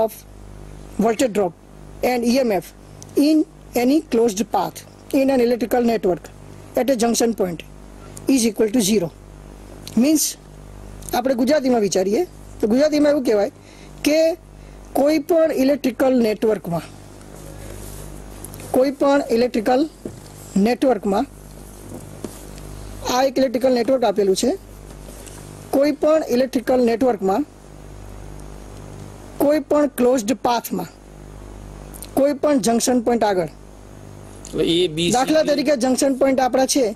of voltage drop and EMF in any closed path in an electrical network at a junction point is equal to 0. Means આપણે ગુજરાતીમાં વિચારીએ તો ગુજરાતીમાં એવું કહેવાય કે કોઈ પણ ઇલેક્ટ્રિકલ નેટવર્કમાં આ એક ઇલેક્ટ્રિકલ નેટવર્ક આપેલું છે. કોઈ પણ ઇલેક્ટ્રિકલ નેટવર્કમાં કોઈ પણ ક્લોઝડ પાથમાં કોઈ પણ જંકશન પોઈન્ટ આગળ, દાખલા તરીકે જંકશન પોઈન્ટ આપણા છે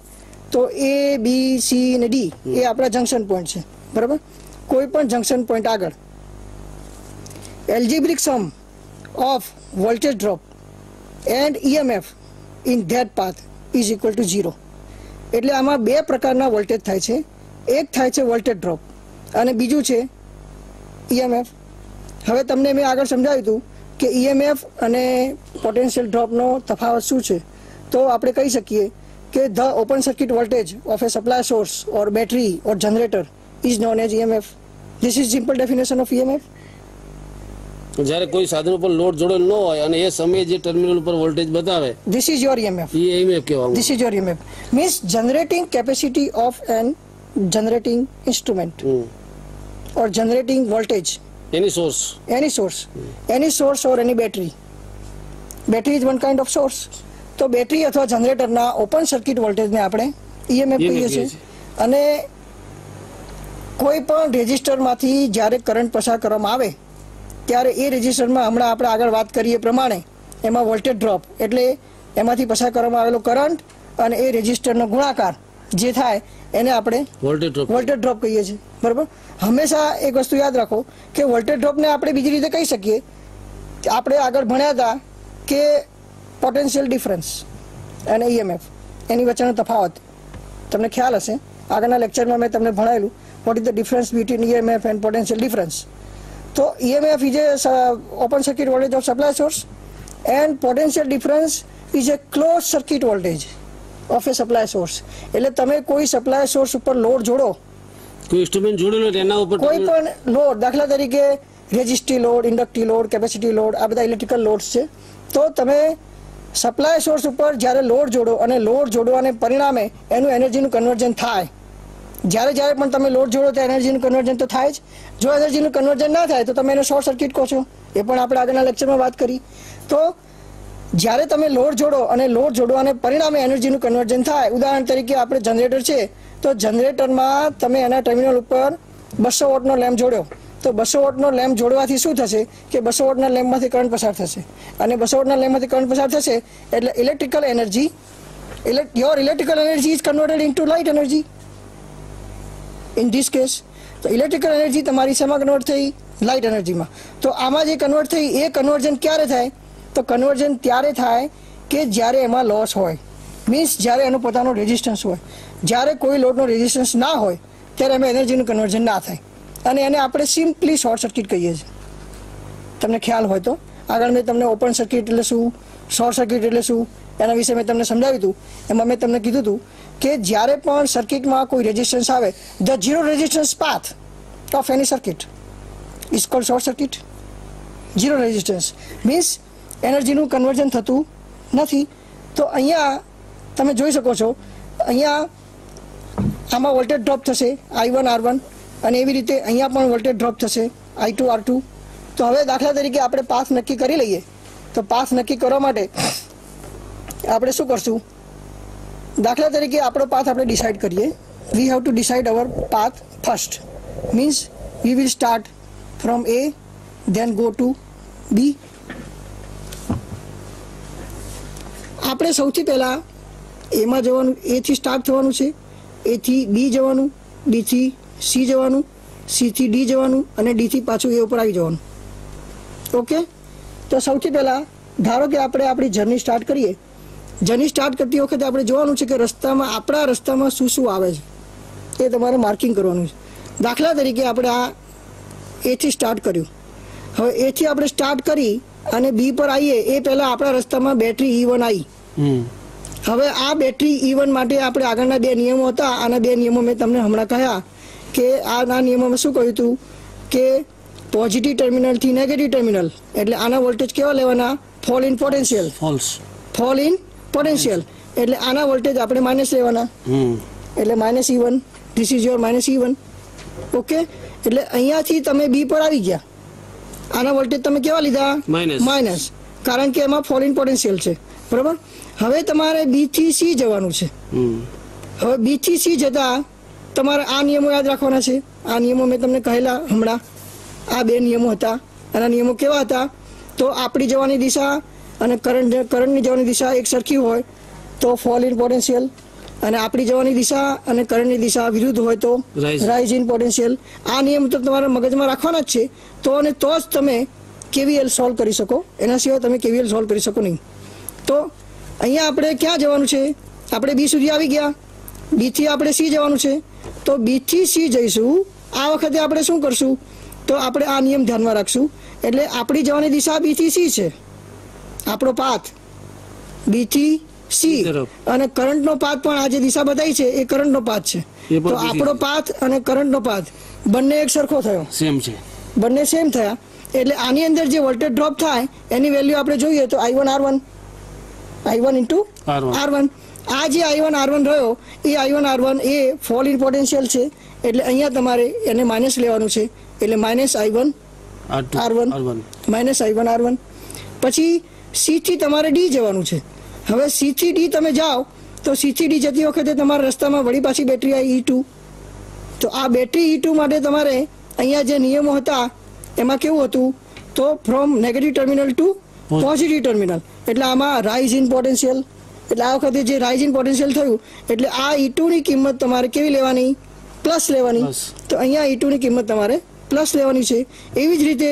તો A, B, C અને D એ આપણા જંકશન પોઈન્ટ છે, બરાબર. કોઈ પણ જંકશન પોઈન્ટ આગળ algebraic sum of voltage drop and EMF in that path is equal to 0. એટલે આમાં બે પ્રકારના વોલ્ટેજ થાય છે. એક થાય છે વોલ્ટેજ ડ્રોપ અને બીજું છે EMF. હવે તમને મેં આગળ સમજાવ્યું હતું કે EMF અને પોટેન્શિયલ ડ્રોપનો તફાવત શું છે. તો આપણે કહી શકીએ કે the open circuit voltage of a supply source or battery or generator is known as EMF. This is simple definition of EMF. જ્યારે કોઈ સાધન ઉપર લોડ જોડેલ ન હોય અને એ સમયે જે ટર્મિનલ ઉપર વોલ્ટેજ બતાવે, ધીસ ઇઝ યોર EMF. એ EMF કહેવામાં. This is your EMF means generating capacity of an generating instrument or generating voltage any source or any battery is one kind of source. તો battery અથવા જનરેટરના open circuit વોલ્ટેજને આપણે EMF કહીએ છીએ. અને કોઈ પણ રેઝિસ્ટરમાંથી જ્યારે કરંટ પસાર કરવામાં આવે ત્યારે એ રેઝિસ્ટરમાં હમણાં આપણે આગળ વાત કરીએ પ્રમાણે એમાં વોલ્ટેજ ડ્રોપ એટલે એમાંથી પસાર કરવામાં આવેલો કરંટ અને એ રેઝિસ્ટરનો ગુણાકાર જે થાય એને આપણે વોલ્ટેજ ડ્રોપ કહીએ છીએ, બરાબર. હંમેશા એક વસ્તુ યાદ રાખો કે વોલ્ટેજ ડ્રોપને આપણે બીજી રીતે કહી શકીએ. આપણે આગળ ભણ્યા હતા કે પોટેન્શિયલ ડિફરન્સ અને EMF એની વચ્ચેનો તફાવત તમને ખ્યાલ હશે. આગળના લેક્ચરમાં મેં તમને ભણાવેલું what is the difference between EMF and potential difference. તો EMF is a open circuit voltage of supply source and potential difference is a close circuit voltage of a supply source. એટલે તમે કોઈ સપ્લાય સોર્સ ઉપર load જોડો, કોઈ instrument જોડેલો એના ઉપર કોઈ પણ લોડ, દાખલા તરીકે resistive load, inductive load, capacity load, આ બધા ઇલેક્ટ્રિકલ લોડ્સ છે. તો તમે સપ્લાય સોર્સ ઉપર જ્યારે લોડ જોડો અને લોડ જોડવાને પરિણામે એનું એનર્જીનું કન્વર્ઝન થાય. જ્યારે પણ તમે લોડ જોડો તો એનર્જીનું કન્વર્ઝન તો થાય જ. જો એનર્જીનું કન્વર્ઝન ના થાય તો તમે એને શોર્ટ સર્કિટ કહો છો. એ પણ આપણે આગળના લેક્ચરમાં વાત કરી. તો જ્યારે તમે લોડ જોડો અને લોડ જોડવાને પરિણામે એનર્જીનું કન્વર્ઝન થાય, ઉદાહરણ તરીકે આપણે જનરેટર છે તો જનરેટરમાં તમે એના ટર્મિનલ ઉપર 200 વોટનો લેમ્પ જોડ્યો તો 200 વોટનો લેમ્પ જોડવાથી શું થશે કે 200 વોટના લેમ્પમાંથી કરંટ પસાર થશે અને 200 વોટના લેમ્પમાંથી કરંટ પસાર થશે એટલે electrical energy your electrical energy is converted into light energy. In this case, તો ઇલેક્ટ્રિકલ એનર્જી તમારી શેમાં કન્વર્ટ થઈ? લાઇટ એનર્જીમાં. તો આમાં જે કન્વર્ટ થઈ એ કન્વર્ઝન ક્યારે થાય? તો કન્વર્ઝન ત્યારે થાય કે જ્યારે એમાં લોસ હોય, મીન્સ જ્યારે એનો પોતાનો રેઝિસ્ટન્સ હોય. જ્યારે કોઈ લોડનો રેઝિસ્ટન્સ ના હોય ત્યારે એમાં એનર્જીનું કન્વર્ઝન ના થાય, અને એને આપણે સિમ્પલી શોર્ટ સર્કિટ કહીએ છીએ. તમને ખ્યાલ હોય તો આગળ મેં તમને ઓપન સર્કિટ એટલે શું, શોર્ટ સર્કિટ એટલે શું, એના વિશે મેં તમને સમજાવ્યું હતું. એમાં મેં તમને કીધું હતું કે જ્યારે પણ સર્કિટમાં કોઈ રેઝિસ્ટન્સ આવે, the zero resistance path of any circuit is called short circuit. Zero resistance means એનર્જીનું કન્વર્ઝન થતું નથી. તો અહીંયા તમે જોઈ શકો છો, અહીંયા આમાં વોલ્ટેજ ડ્રોપ થશે I1 R1, અને એવી રીતે અહીંયા પણ વોલ્ટેજ ડ્રોપ થશે I2 R2. તો હવે દાખલા તરીકે આપણે પાથ નક્કી કરી લઈએ. તો પાથ નક્કી કરવા માટે આપણે શું કરશું? દાખલા તરીકે આપણો પાથ આપણે ડિસાઇડ કરીએ. We have to decide our path first, means we will start from A, then go to B. આપણે સૌથી પહેલાં એમાં જવાનું, એથી સ્ટાર્ટ થવાનું છે, એથી B જવાનું, બીથી C જવાનું, Cથી D જવાનું, અને Dથી પાછું એ ઉપર આવી જવાનું. ઓકે, તો સૌથી પહેલાં ધારો કે આપણે આપણી જર્ની સ્ટાર્ટ કરીએ. જર્ની સ્ટાર્ટ કરતી વખતે આપણે જોવાનું છે કે રસ્તામાં, આપણા રસ્તામાં શું શું આવે છે એ તમારે માર્કિંગ કરવાનું છે. દાખલા તરીકે આપણે આ એથી સ્ટાર્ટ કર્યું. હવે એથી આપણે સ્ટાર્ટ કરી અને B પર આવીએ એ પહેલાં આપણા રસ્તામાં બેટરી E1 આવી. હવે આ બેટરી E1 માટે આપણે આગળના 2 નિયમો હતા. આના 2 નિયમો મેં તમને હમણાં કહ્યા કે આના નિયમોમાં શું કહ્યું હતું કે પોઝિટિવ ટર્મિનલથી નેગેટિવ ટર્મિનલ, એટલે આના વોલ્ટેજ કેવા લેવાના? Fall in potential. Fall in potential એટલે આના વોલ્ટેજ આપણે માઇનસ લેવાના, એટલે -E1. This is your -E1. Okay, એટલે અહીંયાથી તમે B પર આવી ગયા, આના વોલ્ટેજ તમે કેવા લીધા? માઇનસ, કારણ કે એમાં ફોલ ઇન પોટેન્શિયલ છે. બરાબર. હવે તમારે B થી C જવાનું છે. હવે B થી C જતા તમારે આ નિયમો યાદ રાખવાના છે. આ નિયમો મેં તમને કહેલા હમણાં. આ 2 નિયમો હતા. આના નિયમો કેવા હતા? તો આપણી જવાની દિશા અને કરંટની જવાની દિશા એક સરખી હોય તો ફોલ ઇન પોટેન્શિયલ, અને આપણી જવાની દિશા અને કરંટની દિશા વિરુદ્ધ હોય તો રાઇઝ ઇન પોટેન્શિયલ. આ નિયમ તો તમારા મગજમાં રાખવાના જ છે. તો અને તો જ તમે KVL સોલ્વ કરી શકો, એના સિવાય તમે KVL સોલ્વ કરી શકો નહીં. તો અહીંયા આપણે ક્યાં જવાનું છે? આપણે B સુધી આવી ગયા. B થી આપણે C જવાનું છે. તો B થી C જઈશું. આ વખતે આપણે શું કરશું? તો આપણે આ નિયમ ધ્યાનમાં રાખશું. એટલે આપણી જવાની દિશા B થી C છે, આપણો પાથ B થી C, અને કરંટનો પાથ પણ આ જે દિશા બતાવી છે એ કરંટનો પાથ છે. તો આપણો પાથ અને કરંટનો પાથ બંને એક સરખો થયો, સેમ છે, બંને સેમ થયા. એટલે આની અંદર જે વોલ્ટેજ ડ્રોપ થાય એની વેલ્યુ આપણે જોઈએ તો I1 R1 R1. આ જે I1 R1 રહ્યો એ I1 R1 A fall in potential છે, એટલે અહીંયા તમારે એને માઇનસ લેવાનું છે. એટલે -I1 R1 -I1 R1. પછી C થી તમારે D જવાનું છે. હવે C થી D તમે જાઓ તો C થી D જતી વખતે તમારા રસ્તામાં વળી પાછી બેટરી આવી E2. તો આ બેટરી E2 માટે તમારે અહીંયા જે નિયમો હતા એમાં કેવું હતું? તો from negative terminal to positive terminal, એટલે આમાં રાઇઝ ઇન પોટેન્શિયલ. એટલે આ વખતે જે રાઇઝ ઇન પોટેન્શિયલ થયું એટલે આ E2 ની કિંમત તમારે કેવી લેવાની? પ્લસ લેવાની. તો અહીંયા E2 ની કિંમત તમારે પ્લસ લેવાની છે. એવી જ રીતે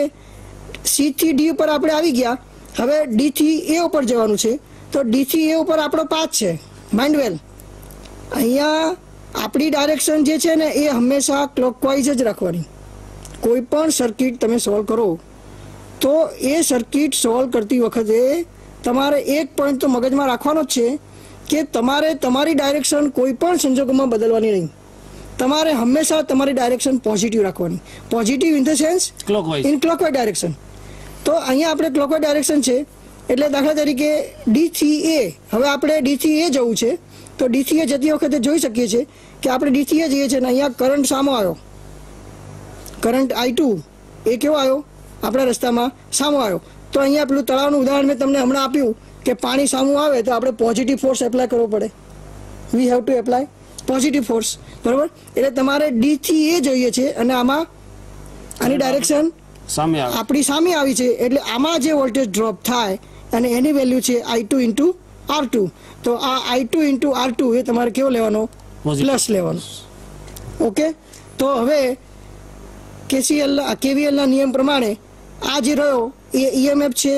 C થી D ઉપર આપણે આવી ગયા. હવે D થી A ઉપર જવાનું છે. તો D થી A ઉપર આપણો પાથ છે. માઇન્ડ વેલ, અહીંયા આપણી ડાયરેક્શન જે છે ને એ હંમેશા ક્લોકવાઇઝ જ રાખવાની. કોઈ પણ સર્કિટ તમે સોલ્વ કરો તો એ સર્કિટ સોલ્વ કરતી વખતે તમારે એક પોઈન્ટ તો મગજમાં રાખવાનો જ છે કે તમારે તમારી ડાયરેક્શન કોઈ પણ સંજોગોમાં બદલવાની નહીં. તમારે હંમેશા તમારી ડાયરેક્શન પોઝિટિવ રાખવાની. Positive in the sense in clockwise direction. તો અહીંયા આપણે ક્લોકવાઇઝ ડાયરેક્શન છે. એટલે દાખલા તરીકે D થી A, હવે આપણે D થી A જવું છે. તો D થી A જતી વખતે જોઈ શકીએ છીએ કે આપણે D થી A જઈએ છીએ અને અહીંયા કરંટ સામો આવ્યો, કરંટ I2 એ કેવો આવ્યો? આપણા રસ્તામાં સામો આવ્યો. તો અહીંયા પેલું તળાવનું ઉદાહરણ મેં તમને હમણાં આપ્યું કે પાણી સામું આવે તો આપણે પોઝિટિવ ફોર્સ એપ્લાય કરવો પડે. વી have to apply positive force. બરાબર. એટલે તમારે D થી A જોઈએ છે અને આમાં આની ડાયરેક્શન આપણી સામે આવી છે. એટલે આમાં જે વોલ્ટેજ ડ્રોપ થાય અને એની વેલ્યુ છે I2 × R2. તો આ I2 × R2 એ તમારે કેવો લેવાનો? પ્લસ લેવાનો. ઓકે. તો હવે કેવીએલના નિયમ પ્રમાણે આ જે રહ્યો એ ઈએમએફ છે,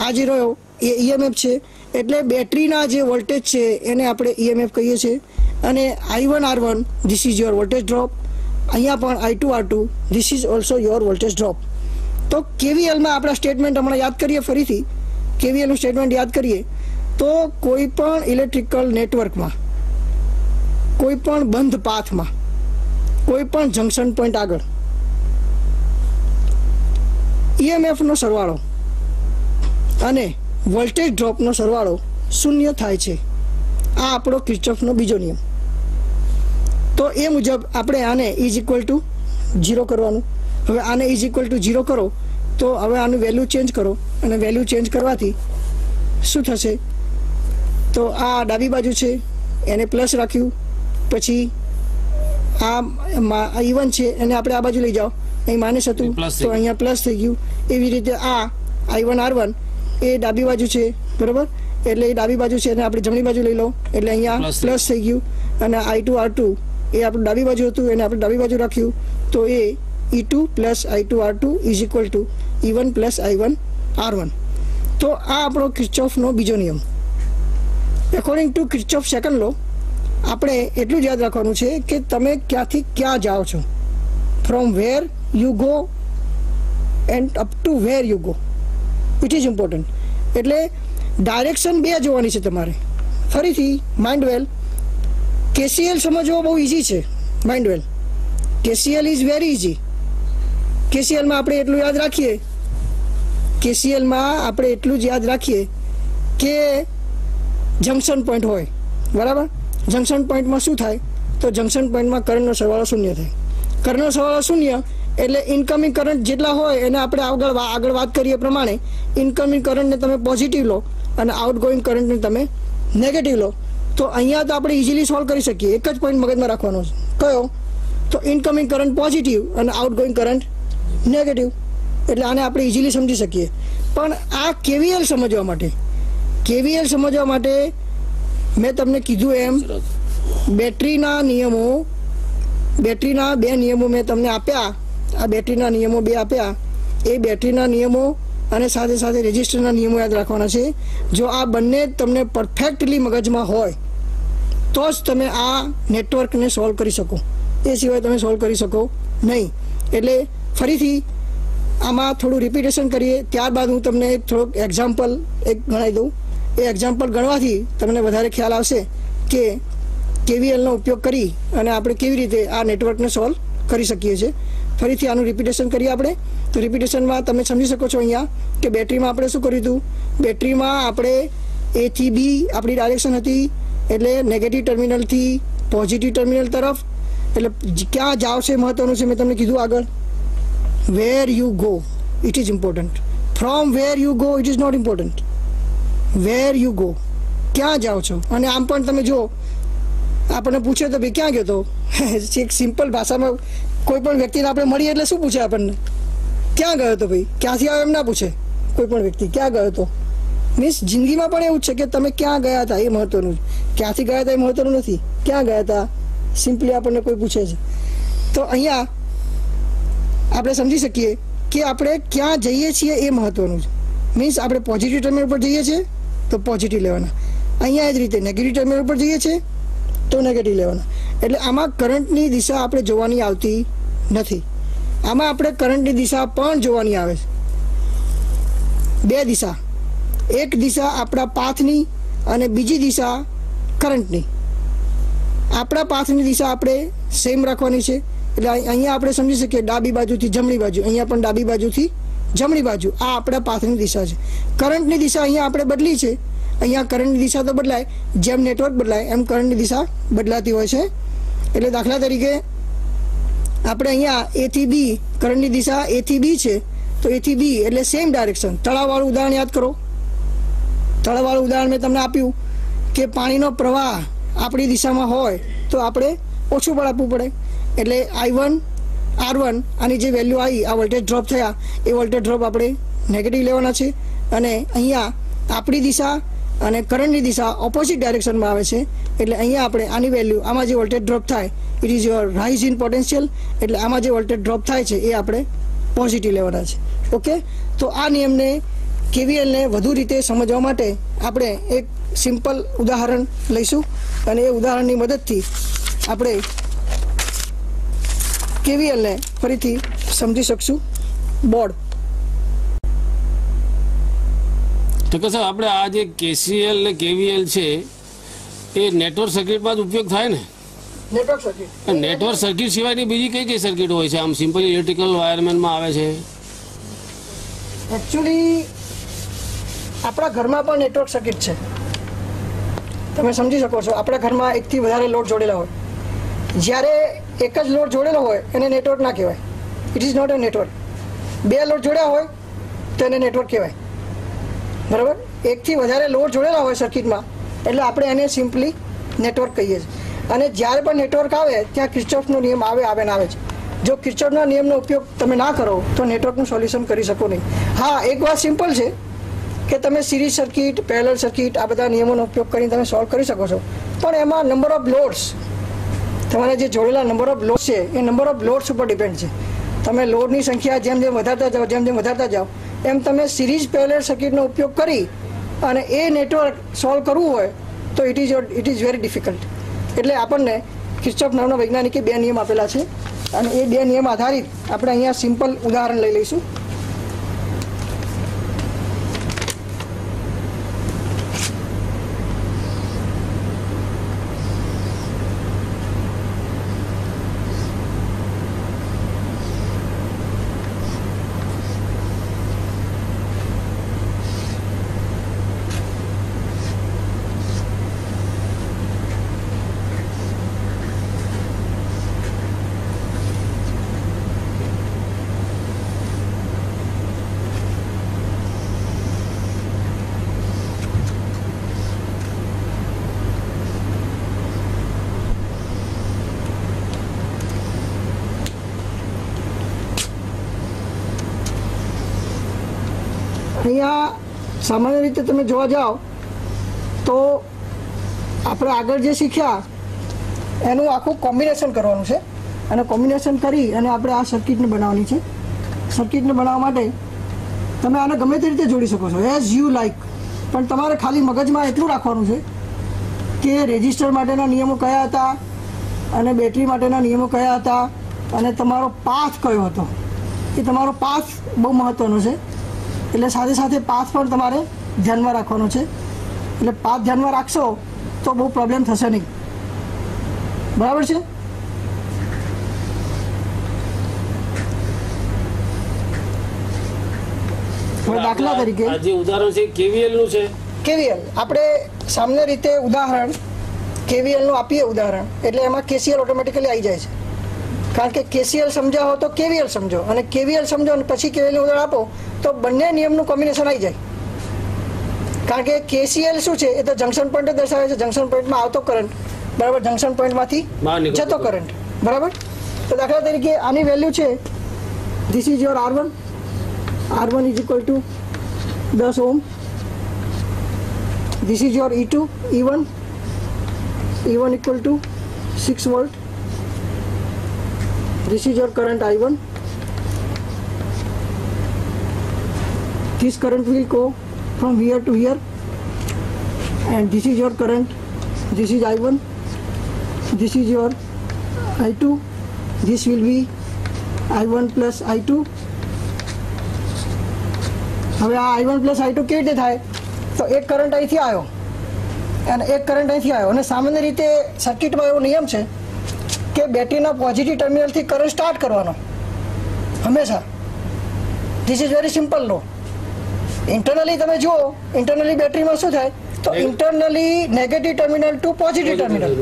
આ જે રહ્યો એ ઈએમએફ છે. એટલે બેટરીના જે વોલ્ટેજ છે એને આપણે ઈએમએફ કહીએ છીએ. અને I1R1 this is your voltage drop. અહીંયા પણ I2R2 this is also your voltage drop. તો કેવીએલમાં આપણા સ્ટેટમેન્ટ હમણાં યાદ કરીએ, ફરીથી કેવીએલનું સ્ટેટમેન્ટ યાદ કરીએ તો કોઈ પણ ઇલેક્ટ્રિકલ નેટવર્કમાં, કોઈ પણ બંધ પાથમાં, કોઈ પણ જંકશન પોઈન્ટ આગળ ઈએમએફનો સરવાળો અને વોલ્ટેજ ડ્રોપનો સરવાળો શૂન્ય થાય છે. આ આપણો કિર્ચોફનો બીજો નિયમ. તો એ મુજબ આપણે આને ઇઝ ઇક્વલ ટુ 0 કરવાનું. હવે આને ઇઝ ઇક્વલ ટુ 0 કરો તો હવે આનું વેલ્યુ ચેન્જ કરો, અને વેલ્યુ ચેન્જ કરવાથી શું થશે? તો આ ડાબી બાજુ છે એને પ્લસ રાખ્યું, પછી આ I1 છે એને આપણે આ બાજુ લઈ જાઓ, અહીં માઇનસ હતું તો અહીંયા પ્લસ થઈ ગયું. એવી રીતે આ I1R1 એ ડાબી બાજુ છે, બરાબર? એટલે એ ડાબી બાજુ છે એને આપણે જમણી બાજુ લઈ લો એટલે અહીંયા પ્લસ થઈ ગયું. અને I2R2 એ આપણું ડાબી બાજુ હતું એને આપણે ડાબી બાજુ રાખ્યું તો એ E2 plus I2R2 is equal two E1 plus I1R1. તો આ આપણો કિર્ચોફનો બીજો નિયમ. એકોર્ડિંગ ટુ કિર્ચોફ સેકન્ડ લો આપણે એટલું જ યાદ રાખવાનું છે કે તમે ક્યાંથી ક્યાં જાઓ છો, from where you go and up to where you go. It is important. એટલે ડાયરેક્શન બે જોવાની છે તમારે. ફરીથી માઇન્ડ વેલ, KCL સમજવો બહુ ઇઝી છે. Mind well, KCL is very easy. KCLમાં આપણે એટલું યાદ રાખીએ, KCLમાં આપણે એટલું જ યાદ રાખીએ કે જંકશન પોઈન્ટ હોય, બરાબર? જંકશન પોઈન્ટમાં શું થાય? તો જંકશન પોઈન્ટમાં કરંટનો સરવાળો શૂન્ય થાય. કરંટનો સરવાળો શૂન્ય એટલે ઇનકમિંગ કરંટ જેટલા હોય એને આપણે આગળ વાત કરીએ પ્રમાણે ઇનકમિંગ કરંટને તમે પોઝિટિવ લો અને આઉટગોઈંગ કરંટને તમે નેગેટિવ લો. તો અહીંયા તો આપણે ઇઝીલી સોલ્વ કરી શકીએ. એક જ પોઈન્ટ મગજમાં રાખવાનો છે. કયો? તો ઇનકમિંગ કરંટ પોઝિટિવ અને આઉટગોઈંગ કરંટ નેગેટિવ. એટલે આને આપણે ઇઝીલી સમજી શકીએ. પણ આ KVL સમજવા માટે મેં તમને કીધું એમ બેટરીના બે નિયમો મેં તમને આપ્યા. આ બેટરીના નિયમો બે આપ્યા. એ બેટરીના નિયમો અને સાથે સાથે રેઝિસ્ટરના નિયમો યાદ રાખવાના છે. જો આ બંને તમને પરફેક્ટલી મગજમાં હોય તો જ તમે આ નેટવર્કને સોલ્વ કરી શકો. એ સિવાય તમે સોલ્વ કરી શકો નહીં. એટલે ફરીથી આમાં થોડું રિપીટેશન કરીએ, ત્યારબાદ હું તમને થોડુંક એક્ઝામ્પલ એક ગણાવી દઉં. એ એક્ઝામ્પલ ગણવાથી તમને વધારે ખ્યાલ આવશે કે KVLનો ઉપયોગ કરી અને આપણે કેવી રીતે આ નેટવર્કને સોલ્વ કરી શકીએ છીએ. ફરીથી આનું રિપીટેશન કરીએ આપણે. તો રિપીટેશનમાં તમે સમજી શકો છો અહીંયા કે બેટરીમાં આપણે શું કર્યું હતું. બેટરીમાં આપણે A થી B આપણી ડાયરેક્શન હતી, એટલે નેગેટિવ ટર્મિનલથી પોઝિટિવ ટર્મિનલ તરફ. એટલે ક્યાં જાવ છે મહત્વનું છે. મેં તમને કીધું આગળ, where you go it is important. From where you go it is not important. Where you go, ક્યાં જાઓ છો. અને આમ પણ તમે જો આપણને પૂછે તો ભાઈ ક્યાં ગયો તો, એક સિમ્પલ ભાષામાં કોઈ પણ વ્યક્તિને આપણે મળીએ એટલે શું પૂછે આપણને? ક્યાં ગયો તો ભાઈ, ક્યાંથી આવ્યો એમ ના પૂછે કોઈ પણ વ્યક્તિ. ક્યાં ગયો તો મીન્સ જિંદગીમાં પણ એવું જ છે કે તમે ક્યાં ગયા હતા એ મહત્વનું છે. ક્યાંથી ગયા હતા એ મહત્વનું નથી, ક્યાં ગયા હતા સિમ્પલી આપણને કોઈ પૂછે છે. તો અહીંયા આપણે સમજી શકીએ કે આપણે ક્યાં જઈએ છીએ એ મહત્વનું છે. મીન્સ આપણે પોઝિટિવ ટર્મિનલ પર જઈએ છીએ તો પોઝિટિવ લેવાના, અહીંયા જ રીતે નેગેટિવ ટર્મિનલ પર જઈએ છીએ તો નેગેટિવ લેવાના. એટલે આમાં કરંટની દિશા આપણે જોવાની આવતી નથી. આમાં આપણે કરંટની દિશા પણ જોવાની આવે છે. બે દિશા, એક દિશા આપણા પાથની અને બીજી દિશા કરંટની. આપણા પાથની દિશા આપણે સેમ રાખવાની છે. એટલે અહીંયા આપણે સમજી શકીએ ડાબી બાજુથી જમણી બાજુ, અહીંયા પણ ડાબી બાજુથી જમણી બાજુ. આ આપણા પાથની દિશા છે. કરંટની દિશા અહીંયા આપણે બદલી છે. અહીંયા કરંટની દિશા તો બદલાય, જેમ નેટવર્ક બદલાય એમ કરંટની દિશા બદલાતી હોય છે. એટલે દાખલા તરીકે આપણે અહીંયા A થી B કરંટની દિશા A થી B છે તો A થી B એટલે સેમ ડાયરેક્શન. તળાવવાળું ઉદાહરણ યાદ કરો. તળાવવાળું ઉદાહરણ મેં તમને આપ્યું કે પાણીનો પ્રવાહ આપણી દિશામાં હોય તો આપણે ઓછું બળ આપવું પડે. એટલે I1R1 આની જે વેલ્યુ આવી, આ વોલ્ટેજ ડ્રોપ થયા, એ વોલ્ટેજ ડ્રોપ આપણે નેગેટિવ લેવાના છે. અને અહીંયા આપણી દિશા અને કરંટની દિશા ઓપોઝિટ ડાયરેક્શનમાં આવે છે. એટલે અહીંયા આપણે આની વેલ્યુ, આમાં જે વોલ્ટેજ ડ્રોપ થાય it is your rise in potential, એટલે આમાં જે વોલ્ટેજ ડ્રોપ થાય છે એ આપણે પોઝિટિવ લેવાના છે. ઓકે, તો આ નિયમને કેવીએલને વધુ રીતે સમજવા માટે આપણે એક સિમ્પલ ઉદાહરણ લઈશું અને એ ઉદાહરણની મદદથી આપણે કેવીએલને ફરીથી સમજી શકશું. બોર્ડ તો કે સાહેબ આપણે આ જે કેસીએલ ને કેવીએલ છે એ નેટવર્ક સર્કિટમાં જ ઉપયોગ થાય ને? નેટવર્ક સર્કિટ, નેટવર્ક સર્કિટ સિવાયની બીજી કઈ કઈ સર્કિટ હોય છે? આમ સિમ્પલ ઇલેક્ટ્રિકલ વાયરમેનમાં આવે છે. એકચ્યુઅલી આપણા ઘરમાં પણ નેટવર્ક સર્કિટ છે. તમે સમજી શકો છો, આપણા ઘરમાં એકથી વધારે લોડ જોડેલા હોય. જ્યારે એક જ લોડ જોડેલો હોય એને નેટવર્ક ના કહેવાય. It is not a network. બે લોડ જોડ્યા હોય તો એને નેટવર્ક કહેવાય. બરાબર? એકથી વધારે લોડ જોડેલા હોય સર્કિટમાં એટલે આપણે એને સિમ્પલી નેટવર્ક કહીએ છીએ. અને જ્યારે પણ નેટવર્ક આવે ત્યાં કિર્ચોફનો નિયમ આવે ને આવે છે. જો કિર્ચોફના નિયમનો ઉપયોગ તમે ના કરો તો નેટવર્કનું સોલ્યુશન કરી શકો નહીં. હા, એક વાત સિમ્પલ છે કે તમે સિરીઝ સર્કિટ, પેરેલલ સર્કિટ આ બધા નિયમોનો ઉપયોગ કરીને તમે સોલ્વ કરી શકો છો, પણ એમાં નંબર ઓફ લોડ્સ, તમારે જે જોડેલા નંબર ઓફ લોડ્સ છે એ નંબર ઓફ લોડ્સ ઉપર ડિપેન્ડ છે. તમે લોડની સંખ્યા જેમ જેમ વધારતા જાઓ એમ તમે સિરીઝ પેરેલલ સર્કિટનો ઉપયોગ કરી અને એ નેટવર્ક સોલ્વ કરવું હોય તો ઇટ ઇઝ વેરી ડિફિકલ્ટ. એટલે આપણને કિર્ચોફ નામના વૈજ્ઞાનિકે બે નિયમ આપેલા છે અને એ બે નિયમ આધારિત આપણે અહીંયા સિમ્પલ ઉદાહરણ લઈ લઈશું. અહીંયા સામાન્ય રીતે તમે જોવા જાઓ તો આપણે આગળ જે શીખ્યા એનું આખું કોમ્બિનેશન કરવાનું છે અને કોમ્બિનેશન કરી અને આપણે આ સર્કિટને બનાવવાની છે. સર્કિટને બનાવવા માટે તમે આને ગમે તે રીતે જોડી શકો છો, એઝ યુ લાઈક, પણ તમારે ખાલી મગજમાં એટલું રાખવાનું છે કે રેઝિસ્ટર માટેના નિયમો કયા હતા અને બેટરી માટેના નિયમો કયા હતા અને તમારો પાથ કયો હતો. એ તમારો પાથ બહુ મહત્ત્વનો છે. એટલે સાથે સાથે પાથ પણ તમારે ધ્યાનમાં રાખવાનો છે. એટલે પાથ ધ્યાનમાં રાખશો તો બહુ પ્રોબ્લેમ થશે નહીં. બરાબર છે? હવે દાખલા તરીકે આ જે ઉદાહરણ છે કેવીએલ નું છે. કેવીએલ આપણે સામાન્ય રીતે ઉદાહરણ કેવીએલનું આપીએ ઉદાહરણ એટલે એમાં કેસીએલ ઓટોમેટિકલી આવી જાય છે. કારણ કે કેસીએલ સમજાવો તો કેવીએલ સમજો અને કેવીએલ સમજો અને પછી કેવીએલનું ઉદાહરણ આપો તો બંને નિયમનું કોમ્બિનેશન આવી જાય. કારણ કે કેસીએલ શું છે એ તો જંક્શન પોઈન્ટ દર્શાવે છે. જંક્શન પોઈન્ટમાં આવતો કરંટ બરાબર જંક્શન પોઈન્ટમાંથી જતો કરંટ બરાબર. તો દાખલા તરીકે આની વેલ્યુ છે this is your R1. R1 is equal two 10 ohm. This is your E2 E1. E1 equal to 6 volt. This is your current I1. This current will go from here to here and this is your current. This is I1. This is your I2. This will be I1 plus I2. હવે આ I1 plus I2 કેવી રીતે થાય તો એક current અહીંથી આવ્યો અને એક કરંટ અહીંથી આવ્યો અને સામાન્ય રીતે સર્કિટમાં એવો નિયમ છે કે બેટરીના પોઝિટિવ ટર્મિનલથી કરંટ સ્ટાર્ટ કરવાનો હંમેશા. This is very simple law. Internally તમે જુઓ ઇન્ટરનલી બેટરીમાં શું થાય તો internally negative terminal to positive terminal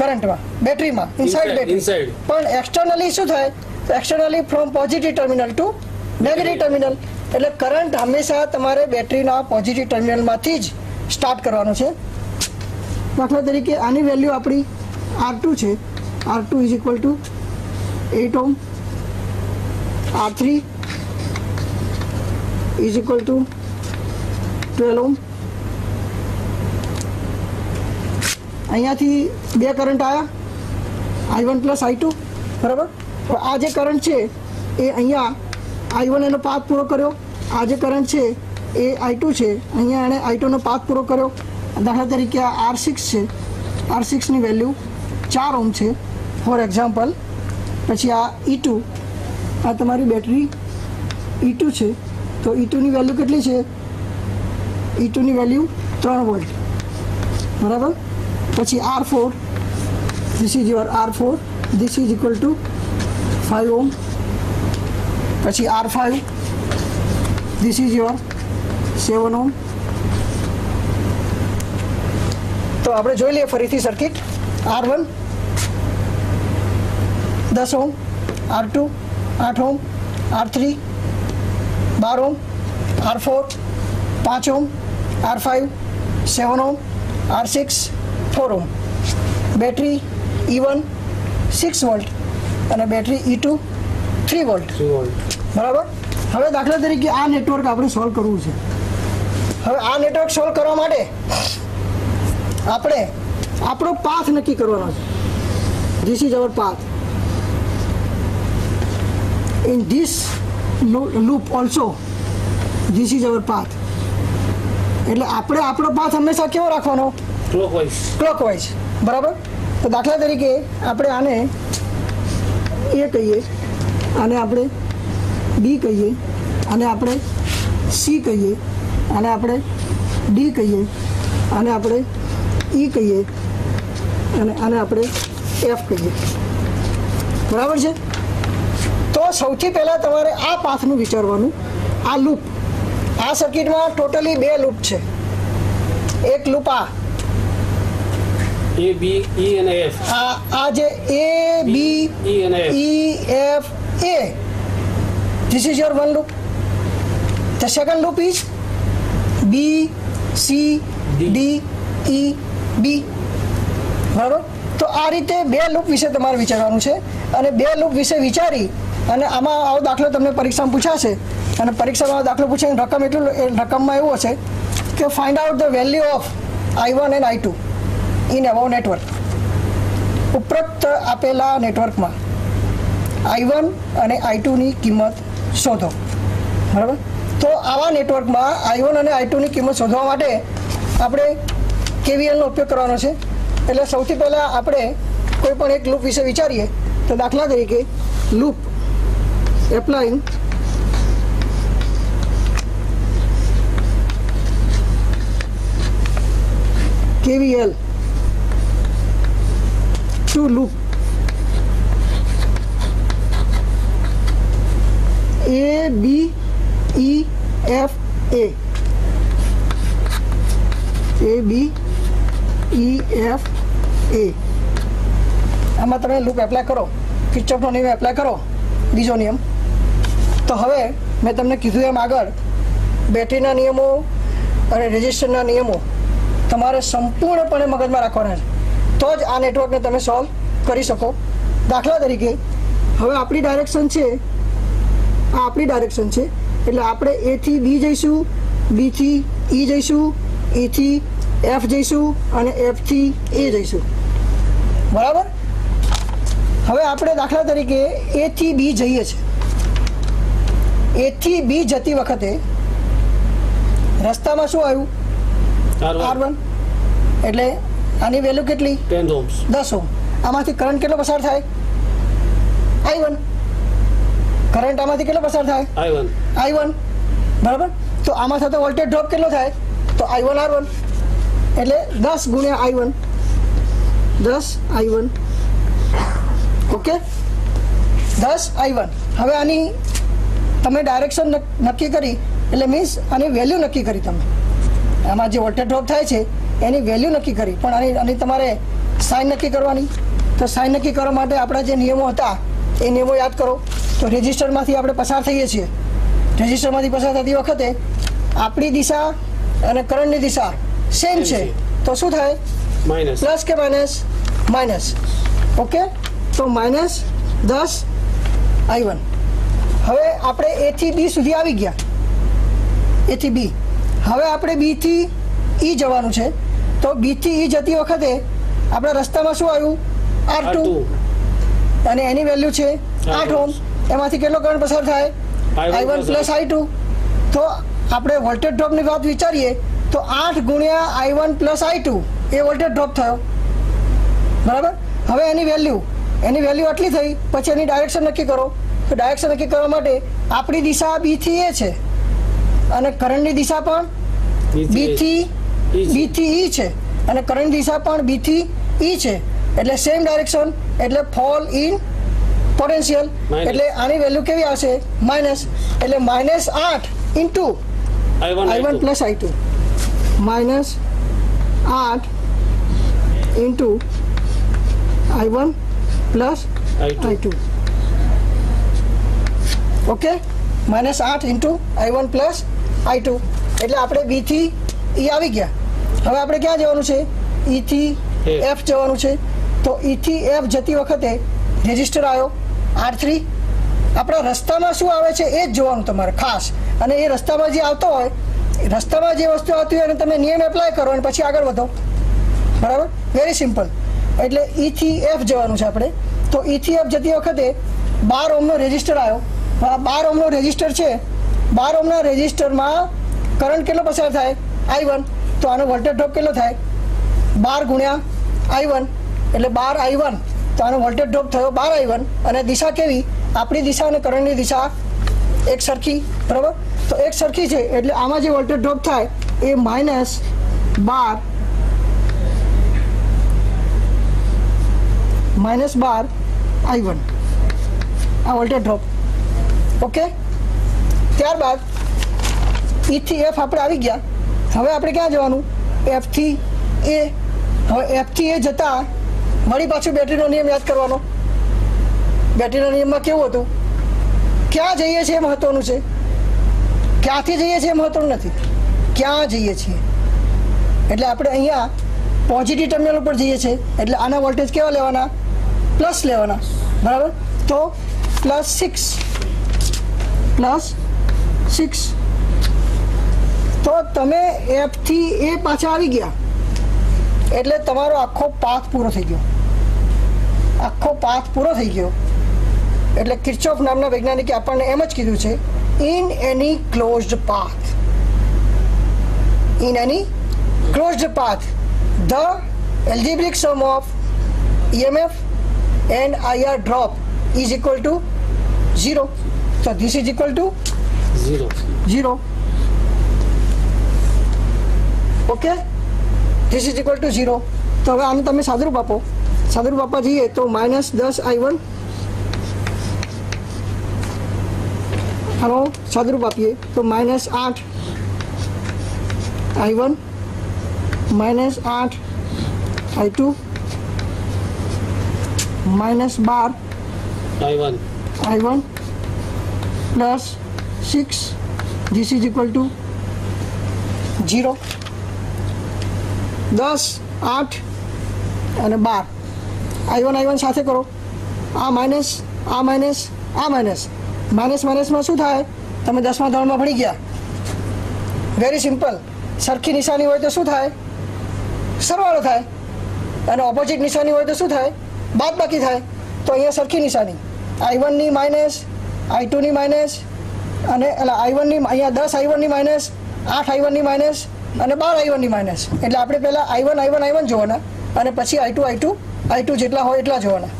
કરંટમાં બેટરીમાં ઇનસાઇડ બેટરી. પણ એક્સટર્નલી શું થાય તો externally from positive terminal to negative terminal. એટલે કરંટ હંમેશા તમારે બેટરીના પોઝિટિવ ટર્મિનલમાંથી જ સ્ટાર્ટ કરવાનો છે. દાખલા તરીકે આની વેલ્યુ આપણી R2 છે. R2 is equal two 8 ohm. R3 is equal two 12 ohm. અહીંયાથી બે કરંટ આવ્યા, I1 પ્લસ I2, બરાબર. આ જે કરંટ છે એ અહીંયા I1 એનો પાથ પૂરો કર્યો, આ જે કરંટ છે એ I2 છે, અહીંયા એણે I2 નો પાથ પૂરો કર્યો. દાખલા તરીકે આ R6 છે, R6ની વેલ્યુ 4 ઓહ્મ છે ફોર એક્ઝામ્પલ. પછી આ E2, આ તમારી બેટરી E2 છે, તો E2ની વેલ્યુ કેટલી છે? E2ની વેલ્યુ 3 વોલ્ટ, બરાબર. પછી R4, this is your R4, this is equal to 5 ohm. પછી R5, this is your 7 ohm. તો આપણે જોઈ લઈએ ફરીથી circuit. R1 10 ohm, R2 8 ohm, R3 12 ohm, R4 5 ohm, R5 7 ohm, R6 4 ohm. Battery E1 6 volt અને battery E2 3 volt, બરાબર. હવે દાખલા તરીકે આ નેટવર્ક આપણે સોલ્વ કરવું છે. હવે આ નેટવર્ક સોલ્વ કરવા માટે આપણે આપણો પાથ નક્કી કરવાનો છે. This is hour path. In this loop also this is hour path. એટલે આપણે આપણો પાથ હંમેશા કેવો રાખવાનો? ક્લોકવાઇઝ, બરાબર. તો દાખલા તરીકે આપણે આને A કહીએ, આને આપણે B કહીએ, આને આપણે C કહીએ, આને આપણે D કહીએ, આને આપણે E કહીએ અને આને આપણે F કહીએ, બરાબર છે. તો સૌથી પહેલાં તમારે આ પાથનું વિચારવાનું. આ લૂપ, આ સર્કિટમાં ટોટલી 2 લૂપ છે. એક લૂપ આ A, B, E અને F. આ જે A, B, E અને F. E, F, A, this is your one loop. The second loop is B, C, D, E, B, બરાબર. તો આ રીતે 2 લૂપ વિશે તમારે વિચારવાનું છે અને 2 લૂપ વિશે વિચારી અને આમાં આવો દાખલો તમને પરીક્ષામાં પૂછાશે અને પરીક્ષામાં દાખલો પૂછાય રકમમાં એવું હશે કે find out the value of I1 and I2 in about network. ઉપરોક્ત આપેલા નેટવર્કમાં I1 અને I2ની કિંમત શોધો, બરાબર. તો આવા નેટવર્કમાં I1 અને I2ની કિંમત શોધવા માટે આપણે KVLનો ઉપયોગ કરવાનો છે. એટલે સૌથી પહેલાં આપણે કોઈ પણ એક લૂપ વિશે વિચારીએ. તો દાખલા તરીકે loop applying KVL to loop A, B, E, F, A, A, B, E, F, A. આમાં તમે લૂપ એપ્લાય કરો, કિર્ચોફનો નિયમ એપ્લાય કરો, બીજો નિયમ. તો હવે મેં તમને કીધું એમ આગળ બેટરીના નિયમો અને રેઝિસ્ટરના નિયમો તમારે સંપૂર્ણપણે મગજમાં રાખવાના છે, તો જ આ નેટવર્કને તમે સોલ્વ કરી શકો. દાખલા તરીકે હવે આપણી ડાયરેક્શન છે, આ આપણી ડાયરેક્શન છે, એટલે આપણે A થી B જઈશું, B થી E જઈશું, E થી F જઈશું અને F થી A જઈશું, બરાબર. હવે આપણે દાખલા તરીકે A થી B જઈએ છીએ. A થી B જતી વખતે રસ્તામાં શું આવ્યું? R1. એટલે આની વેલ્યુ કેટલી? 10 ઓહ્મ. આમાંથી કરંટ કેટલો પસાર થાય? I1. કરંટ આમાંથી કેટલો પસાર થાય? I1, બરાબર. તો આમાં થતો વોલ્ટેજ ડ્રોપ કેટલો થાય? તો I1 R1. એટલે 10 ગુણ્યા I1, 10 I1, ઓકે, 10 I1. હવે આની તમે ડાયરેક્શન નક્કી કરી, એટલે મીન્સ આની વેલ્યુ નક્કી કરી. તમે આમાં જે વોલ્ટેજ ડ્રોપ થાય છે એની વેલ્યુ નક્કી કરી, પણ આની તમારે સાઇન નક્કી કરવાની. તો સાઇન નક્કી કરવા માટે આપણા જે નિયમો હતા એ નિયમો યાદ કરો. તો રેઝિસ્ટરમાંથી આપણે પસાર થઈએ છીએ. રેઝિસ્ટરમાંથી પસાર થતી વખતે આપણી દિશા અને કરંટની દિશા સેમ છે, તો શું થાય? પ્લસ કે માઇનસ? Minus, okay. તો માઇનસ 10 I1. હવે આપણે A થી B સુધી આવી ગયા, A થી B. હવે આપણે B થી E જવાનું છે. તો B થી E જતી વખતે આપણા રસ્તામાં શું આવ્યું? R2 અને એની વેલ્યુ છે 8 ઓહ્મ. એમાંથી કેટલો કરંટ પસાર થાય? I1 plus I2. તો આપણે વોલ્ટેજ ડ્રોપની વાત વિચારીએ તો 8 ગુણ્યા I1 પ્લસ I2 એ વોલ્ટેજ ડ્રોપ થયો, બરાબર. હવે એની વેલ્યુ આટલી થઈ, પછી એની ડાયરેક્શન નક્કી કરો. તો ડાયરેક્શન નક્કી કરવા માટે આપણી દિશા B થી A છે અને કરંટની દિશા પણ B થી E છે અને કરંટ દિશા પણ B થી E છે, એટલે સેમ ડાયરેક્શન, એટલે ફોલ ઇન પોટેન્શિયલ. એટલે આની વેલ્યુ કેવી આવશે? માઇનસ. એટલે -8 into I1 plus I2, -8 into I1 plus I2. Okay, -8 into I1 plus I2. એટલે આપણે B થી E આવી ગયા. હવે આપણે ક્યાં જવાનું છે? E થી F જવાનું છે. તો E થી F જતી વખતે રેઝિસ્ટર આવ્યો R3. આપણા રસ્તામાં શું આવે છે એ જ જોવાનું તમારે ખાસ. અને એ રસ્તામાં જે આવતો હોય, રસ્તામાં જે વસ્તુ આવતી હોય એને તમે નિયમ એપ્લાય કરો અને પછી આગળ વધો, બરાબર. Very simple. એટલે E થી F જવાનું છે આપણે. તો E થી F જતી વખતે 12 ઓહ્મનો રેઝિસ્ટર આવ્યો. આ 12 ઓહ્મનો રેઝિસ્ટર છે. 12 ઓહ્મના રેઝિસ્ટરમાં કરંટ કેટલો પસાર થાય? I1. તો આનો વોલ્ટેજ ડ્રોપ કેટલો થાય? 12 ગુણ્યા I1, એટલે 12 I1. તો આનો વોલ્ટેજ ડ્રોપ થયો 12 I1. અને દિશા કેવી? આપણી દિશા અને કરંટની દિશા એક સરખી, બરાબર. તો એક સરખી છે એટલે આમાં જે વોલ્ટેજ ડ્રોપ થાય એ -12 I1 આ વોલ્ટેજ ડ્રોપ. ઓકે, ત્યારબાદ E થી F આપણે આવી ગયા. હવે આપણે ક્યાં જવાનું? F થી A. હવે F થી A જતા વળી પાછું બેટરીનો નિયમ યાદ કરવાનો. બેટરીના નિયમમાં કેવું હતું? ક્યાં જઈએ છીએ એ મહત્વનું છે, ક્યાંથી જઈએ છીએ એ મહત્વનું નથી, ક્યાં જઈએ છીએ. એટલે આપણે અહીંયા પોઝિટિવ ટર્મિનલ ઉપર જઈએ છીએ એટલે આના વોલ્ટેજ કેવા લેવાના? પ્લસ લેવાના, બરાબર. તો +6. તો તમે F થી A પાછા આવી ગયા એટલે તમારો આખો પાથ પૂરો થઈ ગયો. એટલે કિર્ચોફ નામના વૈજ્ઞાનિકે આપણને એમ જ કીધું છે, in any closed path the algebraic sum of EMF and IR drop is equal to 0. So this is equal to 0. Okay, this is equal to 0. તો હવે આને તમે સાદુરૂપ આપવા જઈએ તો -10 I1. આનો સાદુરૂપ આપીએ તો -8 I1 -8 I2 -12 I1 +6. This is equal to 0. 10, 8 અને 12 I1 સાથે કરો. આ માઇનસ માઇનસમાં શું થાય? તમે 10મા ધોરણમાં ભણી ગયા. Very simple. સરખી નિશાની હોય તો શું થાય? સરવાળો થાય. અને ઓપોઝિટ નિશાની હોય તો શું થાય? બાદબાકી થાય. તો અહીંયા સરખી નિશાની, I1 ની માઇનસ, I2 ની માઇનસ અને I1 ની અહીંયા 10 I1 ની માઇનસ, 8 I1 ની માઇનસ અને 12 I1 ની માઇનસ. એટલે આપણે પહેલા I1 જોવાના અને પછી I2 જેટલા હોય એટલા જોવાના.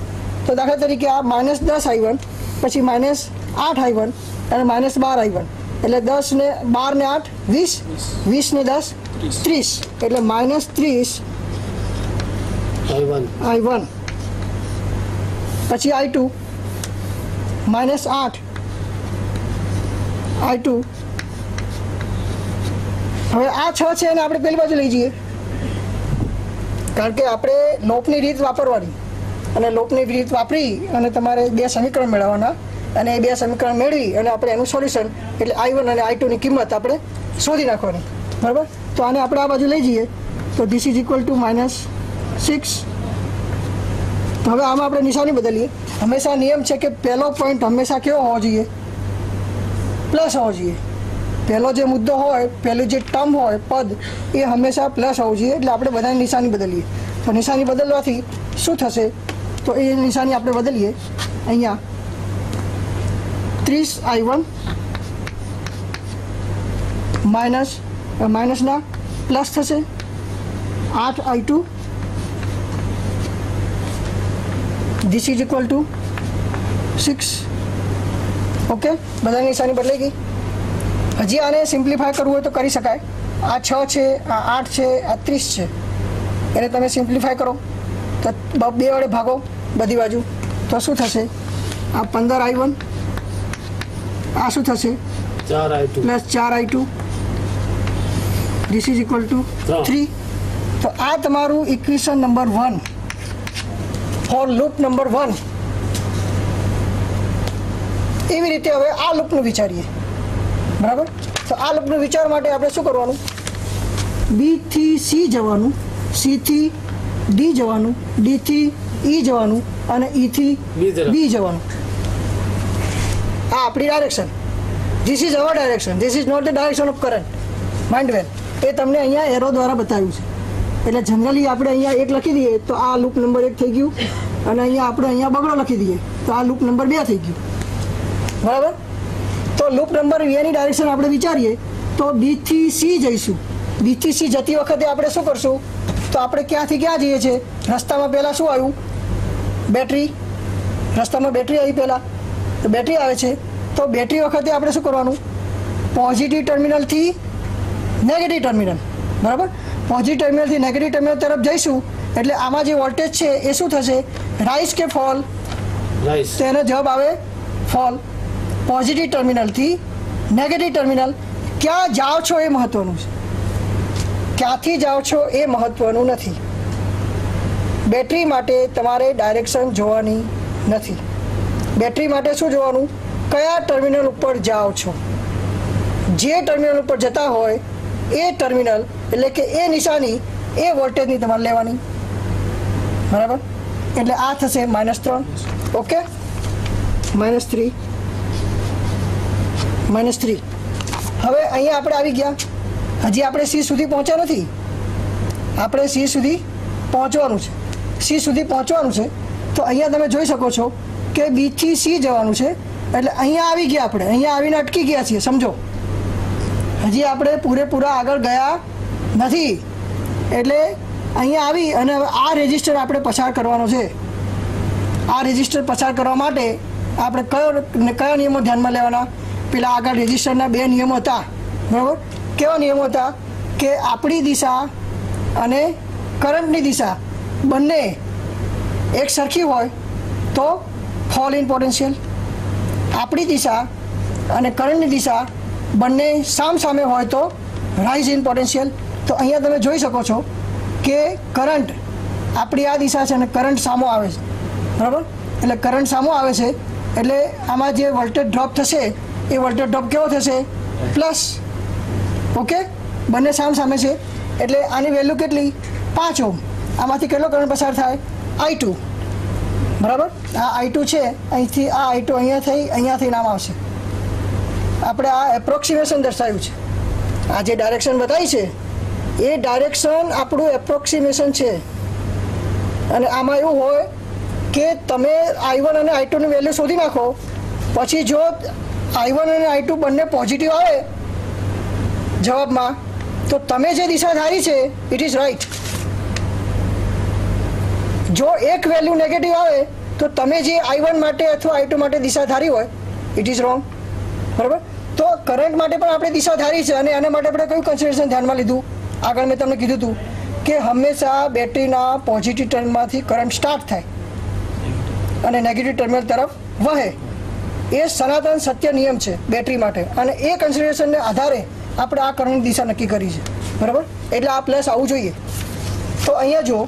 તો દાખલા તરીકે આ -10 I1 પછી -8 I1 અને -12 I1 એટલે 10 ને 12 ને 8 20, 20 ને 10 30 એટલે -30 I1 પછી I2 -8 I2. હવે આ 6 છે અને આપણે પેલી બાજુ લઈ જઈએ કારણ કે આપણે લોપની રીત વાપરવાની અને લોપની રીત વાપરી અને તમારે 2 સમીકરણ મેળવવાના અને એ 2 સમીકરણ મેળવી અને આપણે એનું સોલ્યુશન એટલે I1 અને I2 ની કિંમત આપણે શોધી નાખવાની, બરાબર. તો આને આપણે આ બાજુ લઈ જઈએ તો ધીસ ઇઝ ઇક્વલ ટુ -6. તો હવે આમાં આપણે નિશાની બદલીએ. હંમેશા નિયમ છે કે પહેલો પોઈન્ટ હંમેશા કેવો હોવો જોઈએ? પ્લસ હોવો જોઈએ. પહેલો જે મુદ્દો હોય, પહેલું જે ટર્મ હોય પદ એ હંમેશા પ્લસ હોવું જોઈએ. એટલે આપણે બધાની નિશાની બદલીએ. તો નિશાની બદલવાથી શું થશે? તો એ નિશાની આપણે બદલીએ. અહીંયા 30I1 માઇનસના પ્લસ થશે 8I2. This is equal two 6. Okay, બધાની નિશાની બદલાઈ ગઈ. હજી આને સિમ્પ્લિફાય કરવું હોય તો કરી શકાય. આ 6 છે, આ 8 છે, આ 30 છે. એને તમે સિમ્પ્લિફાય કરો તો 2 વડે ભાગો બધી બાજુ તો શું થશે? આ 15I1, આ શું થશે? 4I2 plus 4I2. This is equal two 3. તો આ તમારું equation number 1 for loop number 1. એવી રીતે હવે આ લૂપનું વિચારીએ. બરાબર? તો આ લૂપનું વિચાર માટે આપણે શું કરવાનું? બી થી સી જવાનું, સી થી ડી જવાનું, ડી થી ઈ જવાનું અને ઈ થી બી જવાનું. આ આપણી direction. This is our direction. This is not the direction of current. Mind well, એ તમને અહીંયા એરો દ્વારા બતાવ્યું છે. એટલે જનરલી આપણે અહીંયા 1 લખી દઈએ તો આ લૂપ નંબર 1 થઈ ગયું, અને અહીંયા બગડો લખી દઈએ તો આ લૂપ નંબર 2 થઈ ગયું. બરાબર? તો લૂપ નંબર 2 ની ડાયરેક્શન આપણે વિચારીએ તો બી થી સી જઈશું. બી થી સી જતી વખતે આપણે શું કરશું? તો આપણે ક્યાંથી ક્યાં જઈએ છીએ? રસ્તામાં પહેલાં શું આવ્યું? બેટરી. રસ્તામાં બેટરી આવી પહેલાં, તો બેટરી આવે છે. તો બેટરી વખતે આપણે શું કરવાનું? પોઝિટિવ ટર્મિનલથી નેગેટિવ ટર્મિનલ. બરાબર? પોઝિટિવ ટર્મિનલથી નેગેટિવ ટર્મિનલ તરફ જઈશું એટલે આમાં જે વોલ્ટેજ છે એ શું થશે? રાઇઝ કે ફોલ? રાઇઝ. તો એનો જવાબ આવે ફોલ. પોઝિટિવ ટર્મિનલથી નેગેટિવ ટર્મિનલ. ક્યાં જાઓ છો એ મહત્વનું છે, ક્યાંથી જાઓ છો એ મહત્વનું નથી. બેટરી માટે તમારે ડાયરેક્શન જોવાની નથી. બેટરી માટે શું જોવાનું? કયા ટર્મિનલ ઉપર જાઓ છો. જે ટર્મિનલ ઉપર જતા હોય એ ટર્મિનલ એટલે કે એ નિશાની એ વોલ્ટેજની તમારે લેવાની. બરાબર? એટલે આ થશે -3. ઓકે, -3. હવે અહીંયા આપણે આવી ગયા. હજી આપણે સી સુધી પહોંચ્યા નથી. આપણે સી સુધી પહોંચવાનું છે. સી સુધી પહોંચવાનું છે તો અહીંયા તમે જોઈ શકો છો કે બી થી સી જવાનું છે. એટલે અહીંયા આવી ગયા. આપણે અહીંયા આવીને અટકી ગયા છીએ. સમજો, હજી આપણે પૂરેપૂરા આગળ ગયા નથી. એટલે અહીંયા આવી અને આ રેજિસ્ટર આપણે પસાર કરવાનો છે. આ રેજિસ્ટર પસાર કરવા માટે આપણે કયા નિયમો ધ્યાનમાં લેવાના? પેલા આગળ રેજિસ્ટરના 2 નિયમો હતા. બરાબર? કેવા નિયમો હતા? કે આપણી દિશા અને કરંટની દિશા બંને એક સરખી હોય તો ફોલ ઇન પોટેન્શિયલ. આપણી દિશા અને કરંટની દિશા બંને સામે હોય તો રાઇઝ ઇન પોટેન્શિયલ. તો અહીંયા તમે જોઈ શકો છો કે કરંટ આપણી આ દિશા છે અને કરંટ સામો આવે છે. બરાબર? એટલે કરંટ સામો આવે છે એટલે આમાં જે વોલ્ટેજ ડ્રોપ થશે એ વોલ્ટેજ ડ્રોપ કેવો થશે? પ્લસ. ઓકે, બંને સામે છે એટલે આની વેલ્યુ કેટલી? 5 ઓહ્મ. આમાંથી કેટલો કરંટ પસાર થાય? I2. બરાબર? આ I2 છે, અહીંથી આ I2 અહીંયા થઈને આમ આવશે. આપણે આ એપ્રોક્સિમેશન દર્શાવ્યું છે. આ જે ડાયરેક્શન બતાવી છે એ ડાયરેક્શન આપણું એપ્રોક્સિમેશન છે. અને આમાં એવું હોય કે તમે I1 અને I2 ની વેલ્યુ શોધી નાખો. પછી જો I1 અને I2 બંને પોઝિટિવ આવે જવાબમાં તો તમે જે દિશા ધારી છે ઇટ ઇઝ રાઈટ. જો એક વેલ્યુ નેગેટિવ આવે તો તમે જે I1 માટે અથવા I2 માટે દિશા ધારી હોય ઇટ ઇઝ રોંગ. બરાબર? તો કરંટ માટે પણ આપણે દિશા ધારી છે અને આના માટે આપણે કયું કન્સિડરેશન ધ્યાનમાં લીધું? આગળ મેં તમને કીધું હતું કે હંમેશા બેટરીના પોઝિટિવ ટર્મિનલમાંથી કરંટ સ્ટાર્ટ થાય અને નેગેટિવ ટર્મિનલ તરફ વહે. એ સનાતન સત્ય નિયમ છે બેટરી માટે અને એ કન્સિડરેશનને આધારે આપણે આ કરંટ દિશા નક્કી કરી છે. બરાબર? એટલે આ પ્લસ આવવું જોઈએ. તો અહીંયા જો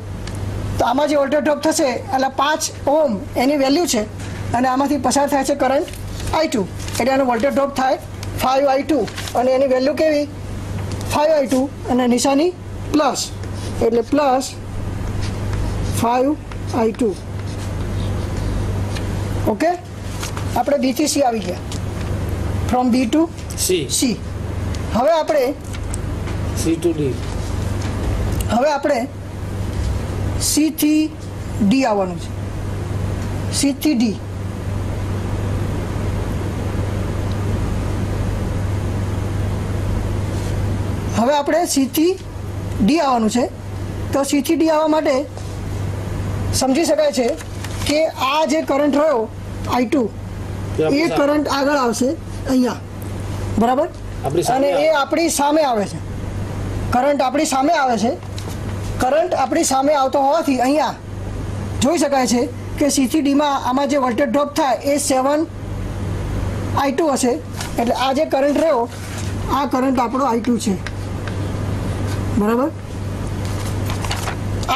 તો આમાં જે વોલ્ટેજ ડ્રોપ થશે એટલે 5 ઓહ્મ એની વેલ્યુ છે અને આમાંથી પસાર થાય છે કરંટ I2 એટલે આનો વોલ્ટેજ ડ્રોપ થાય 5I2 અને એની વેલ્યુ કેવી? 5I2 અને નિશાની પ્લસ એટલે પ્લસ 5I2. ઓકે, આપણે બી થી સી આવી ગયા. From B to C. હવે આપણે સી ટુ ડી. હવે આપણે સી થી ડી આવવાનું છે, સી થી ડી. હવે આપણે સી થી ડી આવવાનું છે. તો સી થી ડી આવવા માટે સમજી શકાય છે કે આ જે કરંટ રહ્યો I2 એ કરંટ આગળ આવશે અહીંયા, બરાબર, અને એ આપણી સામે આવે છે. કરંટ આપણી સામે આવે છે. કરંટ આપણી સામે આવતો હોવાથી અહીંયા જોઈ શકાય છે કે સી થી ડીમાં આમાં જે વોલ્ટેજ ડ્રોપ થાય એ 7I2 હશે. એટલે આ જે કરંટ રહ્યો આ કરંટ આપણો I2 છે, બરાબર.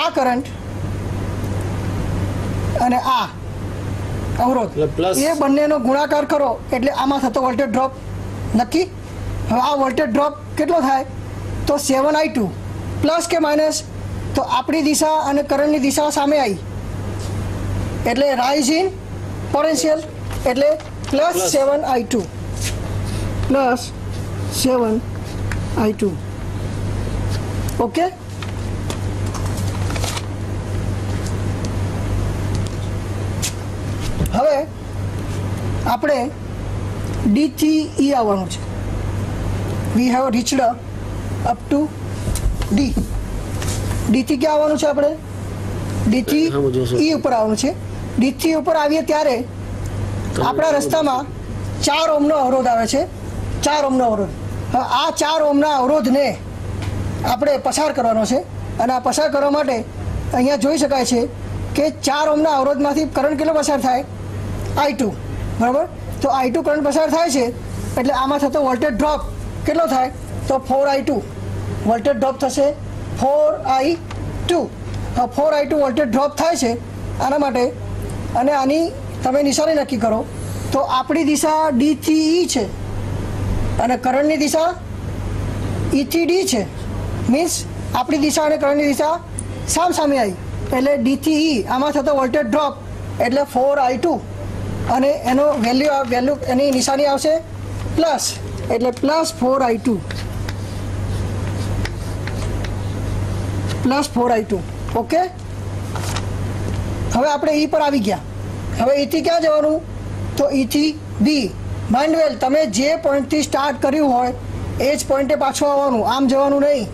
આ કરંટ અને આ અવરોધ એ બંનેનો ગુણાકાર કરો એટલે આમાં થતો વોલ્ટેજ ડ્રોપ નક્કી. હવે આ વોલ્ટેજ ડ્રોપ કેટલો થાય તો 7I2 પ્લસ કે માઇનસ, તો આપણી દિશા અને કરંટની દિશા સામે આવી એટલે રાઇઝ ઇન પોટેન્શિયલ એટલે plus 7I2 plus 7I2. Okay. હવે આપણે ડી થી ઈ આવવાનું છે. We have reached up to D. D થી ક્યાં આવવાનું છે આપણે? ડી થી ઈ ઉપર આવવાનું છે. ડી થી ઉપર આવીએ ત્યારે આપણા રસ્તામાં 4 ઓહ્મનો અવરોધ આવે છે. 4 ઓહ્મનો અવરોધ. હવે આ 4 ઓહ્મના અવરોધને આપણે પસાર કરવાનો છે અને આ પસાર કરવા માટે અહીંયા જોઈ શકાય છે કે 4 ઓહ્મના અવરોધમાંથી કરંટ કેટલો પસાર થાય? I2, બરાબર. તો I2 કરંટ પસાર થાય છે એટલે આમાં થતો વોલ્ટેજ ડ્રોપ કેટલો થાય તો 4I2 વોલ્ટેજ ડ્રોપ થશે. 4I2. હવે 4I2 વોલ્ટેજ ડ્રોપ થાય છે આના માટે, અને આની તમે નિશાની નક્કી કરો તો આપણી દિશા ડી થી ઈ છે અને કરંટની દિશા ઈ થી ડી છે. મીન્સ આપણી દિશા અને કરંટની દિશા સામસામે આવી એટલે ડી થી ઈ આમાં થતો વોલ્ટેજ ડ્રોપ એટલે 4I2 અને એનો વેલ્યુ એની નિશાની આવશે પ્લસ એટલે plus 4I2 plus 4I2. Okay. હવે આપણે ઈ પર આવી ગયા. હવે ઈથી ક્યાં જવાનું તો ઈથી બી. માઇન્ડ વેલ તમે જે પોઈન્ટથી સ્ટાર્ટ કર્યું હોય એ જ પોઈન્ટે પાછું આવવાનું, આમ જવાનું નહીં.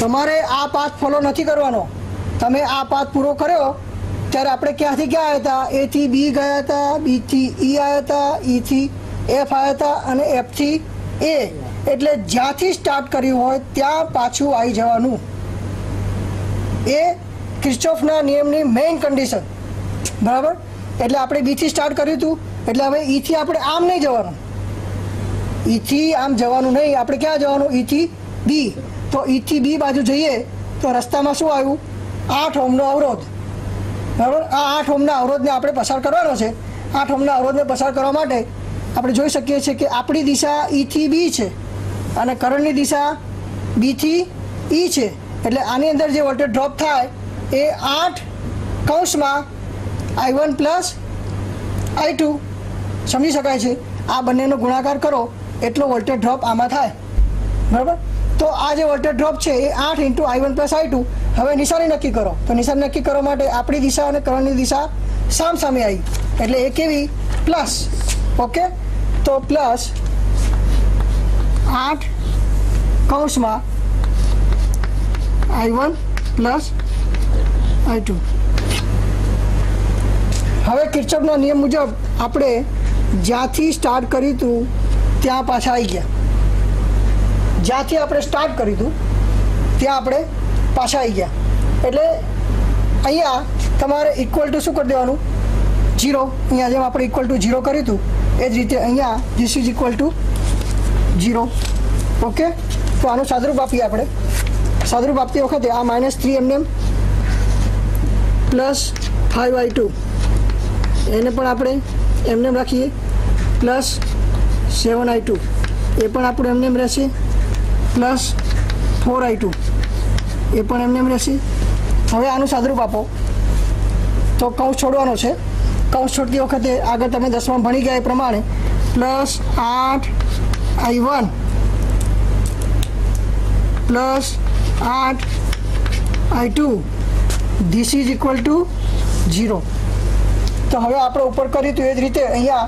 તમારે આ પાથ ફોલો નથી કરવાનો. તમે આ પાથ પૂરો કર્યો ત્યારે આપણે ક્યાંથી ક્યાં આવ્યા હતા? એ થી બી ગયા હતા, બી થી ઈ આવ્યા હતા, ઈ થી એફ આવ્યા હતા અને એફ થી એ. એટલે જ્યાંથી સ્ટાર્ટ કર્યું હોય ત્યાં પાછું આવી જવાનું. એ કિર્ચોફના નિયમની મેઇન કન્ડિશન, બરાબર. એટલે આપણે બીથી સ્ટાર્ટ કર્યું હતું એટલે હવે ઈથી આપણે આમ નહીં જવાનું, ઈથી આમ જવાનું નહીં. આપણે ક્યાં જવાનું? ઈથી બી. તો ઈથી બી બાજુ જઈએ તો રસ્તામાં શું આવ્યું? 8 ઓહ્મનો અવરોધ, બરાબર. આ 8 ઓહ્મના અવરોધને આપણે પસાર કરવાનો છે. 8 ઓહ્મના અવરોધને પસાર કરવા માટે આપણે જોઈ શકીએ છીએ કે આપણી દિશા ઈ થી બી છે અને કરંટની દિશા બી થી ઈ છે. એટલે આની અંદર જે વોલ્ટેજ ડ્રોપ થાય એ 8 કૌંસમાં I1 પ્લસ I2 સમજી શકાય છે. આ બંનેનો ગુણાકાર કરો એટલો વોલ્ટેજ ડ્રોપ આમાં થાય, બરાબર. તો આ જે વોલ્ટેજ ડ્રોપ છે એ 8 × I1 પ્લસ I2. હવે નિશાની નક્કી કરો. તો નિશાની નક્કી કરવા માટે આપણી દિશા અને કરંટની દિશા સામસામે આવી એટલે એ કેવી? પ્લસ. ઓકે. તો પ્લસ 8 કૌંસમાં I1 પ્લસ I2. હવે કિર્ચોફના નિયમ મુજબ આપણે જ્યાંથી સ્ટાર્ટ કર્યું હતું ત્યાં પાછા આવી ગયા. જ્યાંથી આપણે સ્ટાર્ટ કર્યું હતું ત્યાં આપણે પાછા આવી ગયા. એટલે અહીંયા તમારે ઇક્વલ ટુ શું કરી દેવાનું? 0. અહીંયા જેમ આપણે ઇક્વલ ટુ 0 કર્યું હતું એ જ રીતે અહીંયા this is equal to 0. Okay. તો આનું સાદરૂપ આપીએ આપણે. સાદરૂપ આપતી વખતે આ -3 એમને પ્લસ 5I2 એને પણ આપણે એમને રાખીએ પ્લસ 7I2 એ પણ આપણે એમને રહેશે પ્લસ 4I2 એ પણ એમને રહેશે. હવે આનું સાદરૂપ આપો તો કૌંસ છોડવાનો છે. કૌંસ છોડતી વખતે આગળ તમે 10માં ભણી ગયા એ પ્રમાણે plus 8I1 plus 8 I2 this is equal to 0. તો હવે આપણે ઉપર કર્યું તો એ જ રીતે અહીંયા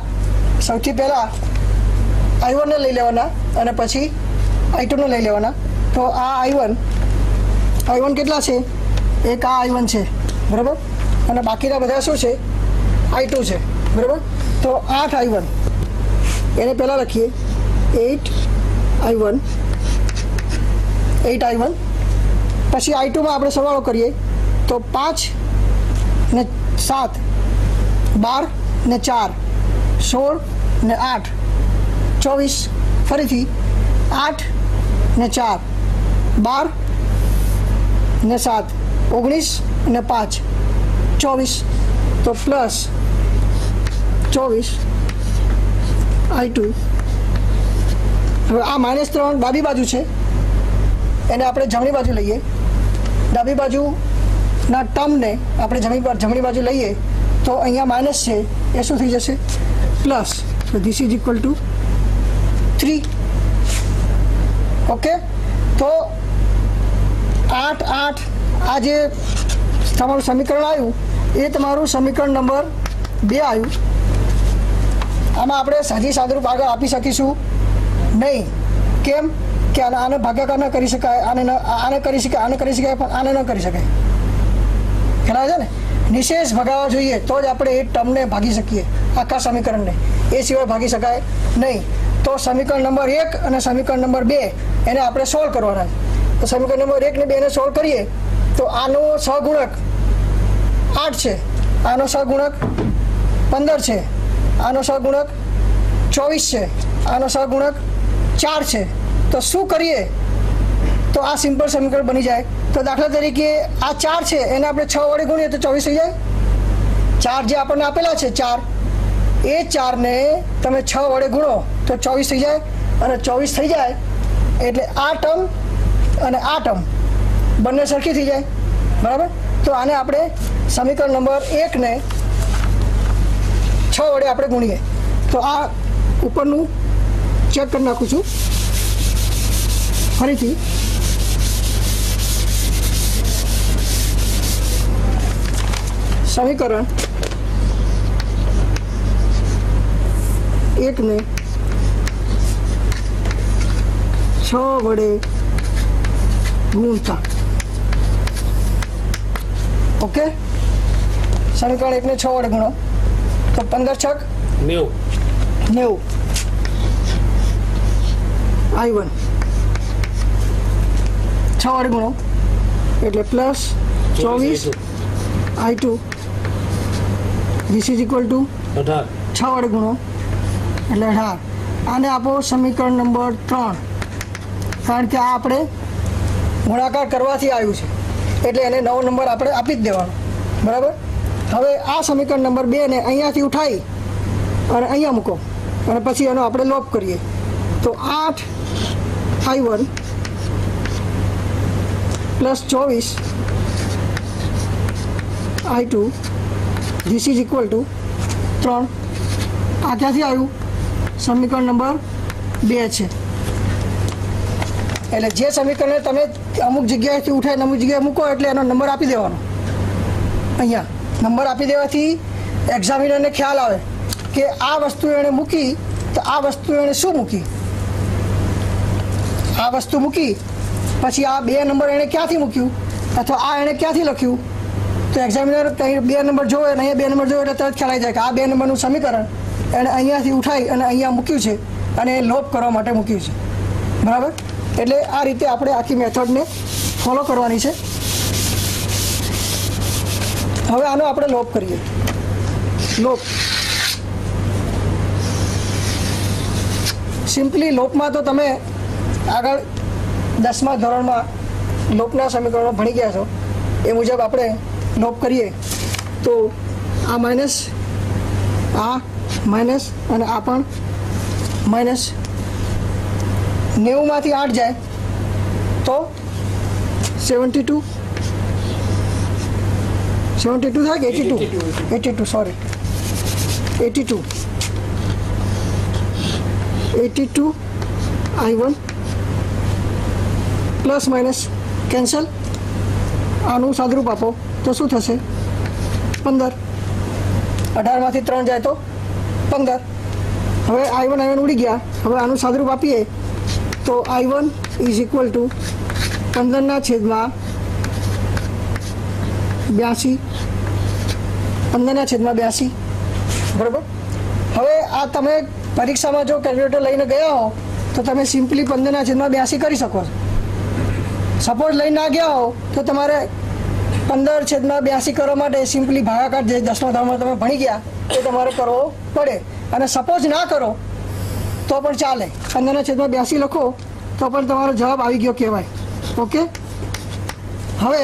સૌથી પહેલાં I1 ને લઈ લેવાના અને પછી I2 ને લઈ લેવાના. તો આ I1 કેટલા છે? એક આ I1 છે, બરાબર, અને બાકીના બધા શું છે? I2 છે, બરાબર. તો 8 I1 એને પહેલાં લખીએ 8 I1 પછી I2 માં આપણે સરવાળો કરીએ તો 5 ને 7 12 ને 4 16 ને 8 24 ફરીથી 8 ને 4 12 ને 7 19 ને 5 24 તો પ્લસ 24 I2. હવે આ -3 ડાબી બાજુ છે એને આપણે જમણી બાજુ લઈએ. ડાબી બાજુના ટર્મને આપણે જમણી બાજુ લઈએ તો અહીંયા માઇનસ છે એ શું થઈ જશે? પ્લસ. તો this is equal two 3. Okay, તો 8 8 આ જે તમારું સમીકરણ આવ્યું એ તમારું સમીકરણ નંબર 2 આવ્યું. આમાં આપણે સાજી સાદુરૂપ આગળ આપી શકીશું નહીં. કેમ કે આને ભાગાકાર ન કરી શકાય, આને કરી શકાય, આને કરી શકાય, પણ આને ન કરી શકાય. ખ્યાલ છે ને? નિશેષ ભગાવવા જોઈએ તો જ આપણે એ ટર્મને ભાગી શકીએ, આખા સમીકરણને. એ સિવાય ભાગી શકાય નહીં. તો સમીકરણ નંબર 1 અને સમીકરણ નંબર 2 એને આપણે સોલ્વ કરવાના છે. તો સમીકરણ નંબર 1 ને 2 ને સોલ્વ કરીએ તો આનો સહગુણક 8 છે, આનો સહગુણક 15 છે, આનો સહગુણક 24 છે, આનો સહગુણક 4 છે. તો શું કરીએ તો આ સિમ્પલ સમીકરણ બની જાય. તો દાખલા તરીકે આ 4 છે એને આપણે 6 વડે ગુણીએ તો 24 થઈ જાય. 4 જે આપણને આપેલા છે 4, એ 4 ને તમે 6 વડે ગુણો તો 24 થઈ જાય. અને 24 થઈ જાય એટલે આ ટર્મ અને આ ટર્મ બંને સરખી થઈ જાય, બરાબર. તો આને આપણે સમીકરણ નંબર 1 ને 6 વડે આપણે ગુણીએ. તો આ ઉપરનું ચેક કરી નાખું છું ફરીથી. સમીકરણ 1 ને 6 વડે ગુણતા. ઓકે, સમીકરણ 1 ને 6 વડે ગુણો તો 15 છક 90 I1 6 વડે ગુણો એટલે plus 24 I2 this is equal two 6 વડે ગુણો એટલે 18. આને આપો સમીકરણ નંબર 3, કારણ કે આ આપણે ગુણાકાર કરવાથી આવ્યું છે એટલે એને નવો નંબર આપણે આપી જ દેવાનો, બરાબર. હવે આ સમીકરણ નંબર 2 ને અહીંયાથી ઉઠાવી અને અહીંયા મૂકો અને પછી એનો આપણે લોપ કરીએ તો 8 I1 plus 24 I2 this is equal two 3. આ ક્યાંથી આવ્યું? સમીકરણ નંબર 2 છે. એટલે જે સમીકરણને તમે અમુક જગ્યાએથી ઉઠાવીને અમુક જગ્યાએ મૂકો એટલે એનો નંબર આપી દેવાનો. અહીંયા નંબર આપી દેવાથી એક્ઝામિનરને ખ્યાલ આવે કે આ વસ્તુ એણે મૂકી તો આ વસ્તુ એણે શું મૂકી. આ વસ્તુ મૂકી પછી આ 2 નંબર એણે ક્યાંથી મૂક્યું અથવા આ એણે ક્યાંથી લખ્યું. તો એક્ઝામિનર કંઈ 2 નંબર જોવે અને અહીંયા 2 નંબર જોવે એટલે તરત ખ્યાલ આવી જાય કે આ 2 નંબરનું સમીકરણ એણે અહીંયાથી ઉઠાવી અને અહીંયા મૂક્યું છે અને એ લોપ કરવા માટે મૂક્યું છે, બરાબર. એટલે આ રીતે આપણે આખી મેથડને ફોલો કરવાની છે. હવે આનો આપણે લોપ કરીએ. લોપ સિમ્પલી લોપમાં તો તમે આગળ 10મા ધોરણમાં લોપના સમીકરણો ભણી ગયા છો. એ મુજબ આપણે લોપ કરીએ તો આ માઇનસ અને આ પણ માઇનસ. 90 માંથી 8 જાય તો 72 થાય કે 82 sorry 82 I1 plus minus cancel આનું સાદરૂપ આપો તો શું થશે? 15. 18માંથી 3 જાય તો 15. હવે I1 ઉડી ગયા. હવે આનું સાદરૂપ આપીએ તો I1 ઇઝ ઇક્વલ ટુ 15/82. 15/82. બરાબર. હવે આ તમે પરીક્ષામાં જો કેલ્ક્યુલેટર લઈને ગયા હો તો તમે સિમ્પલી 15/82 કરી શકો છો. સપોઝ લઈને ના ગયા હો તો તમારે 15/82 કરવા માટે સિમ્પલી ભાગાકાર જે 10મા ધોરણમાં તમે ભણી ગયા એ તમારે કરવો પડે. અને સપોઝ ના કરો તો પણ ચાલે. 15/82 લખો તો પણ તમારો જવાબ આવી ગયો કહેવાય. ઓકે. હવે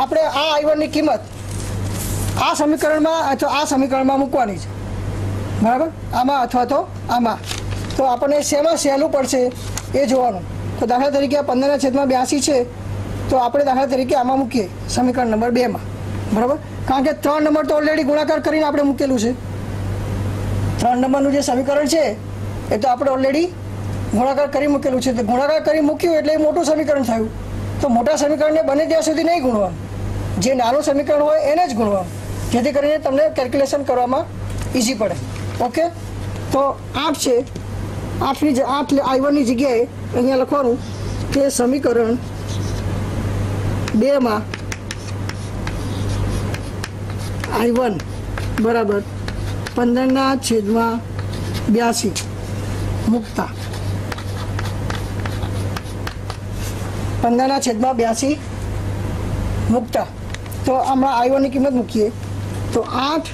આપણે આ I1ની કિંમત આ સમીકરણમાં અથવા આ સમીકરણમાં મૂકવાની છે. બરાબર. આમાં અથવા તો આમાં. તો આપણને શેમાં સહેલું પડશે એ જોવાનું. તો દાખલા તરીકે આ 15/82 છે તો આપણે દાખલા તરીકે આમાં મૂકીએ સમીકરણ નંબર 2માં. બરાબર. કારણ કે 3 નંબર તો ઓલરેડી ગુણાકાર કરીને આપણે મૂકેલું છે. 3 નંબરનું જે સમીકરણ છે એ તો આપણે ઓલરેડી ગુણાકાર કરી મૂકેલું છે. તો ગુણાકાર કરી મૂક્યું એટલે એ મોટું સમીકરણ થયું. તો મોટા સમીકરણને બને ત્યાં સુધી નહીં ગુણવાનું. જે નાનું સમીકરણ હોય એને જ ગુણવાનું, જેથી કરીને તમને કેલ્ક્યુલેશન કરવામાં ઇઝી પડે. ઓકે. તો 8 છે. 8 I1ની જગ્યાએ અહીંયા લખવાનું કે સમીકરણ 2માં I1 બરાબર 15/82 મૂકતા 15/82 મૂકતા તો હમણાં I1ની કિંમત મૂકીએ તો 8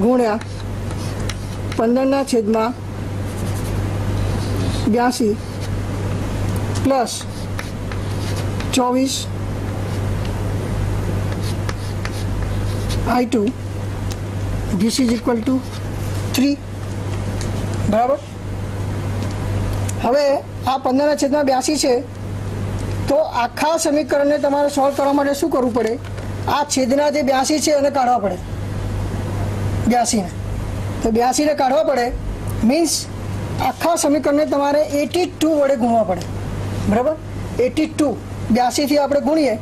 ગુણ્યા 15/82 plus 24 I2 this is equal to 3. બરાબર. હવે આ 15/82 છે તો આખા સમીકરણને તમારે સોલ્વ કરવા માટે શું કરવું પડે? આ છેદના જે 82 છે એને કાઢવા પડે. 82ને તો 82ને કાઢવા પડે મીન્સ આખા સમીકરણને તમારે 82 વડે ગુણવા પડે. બરાબર. 82 82થી આપણે ગુણીએ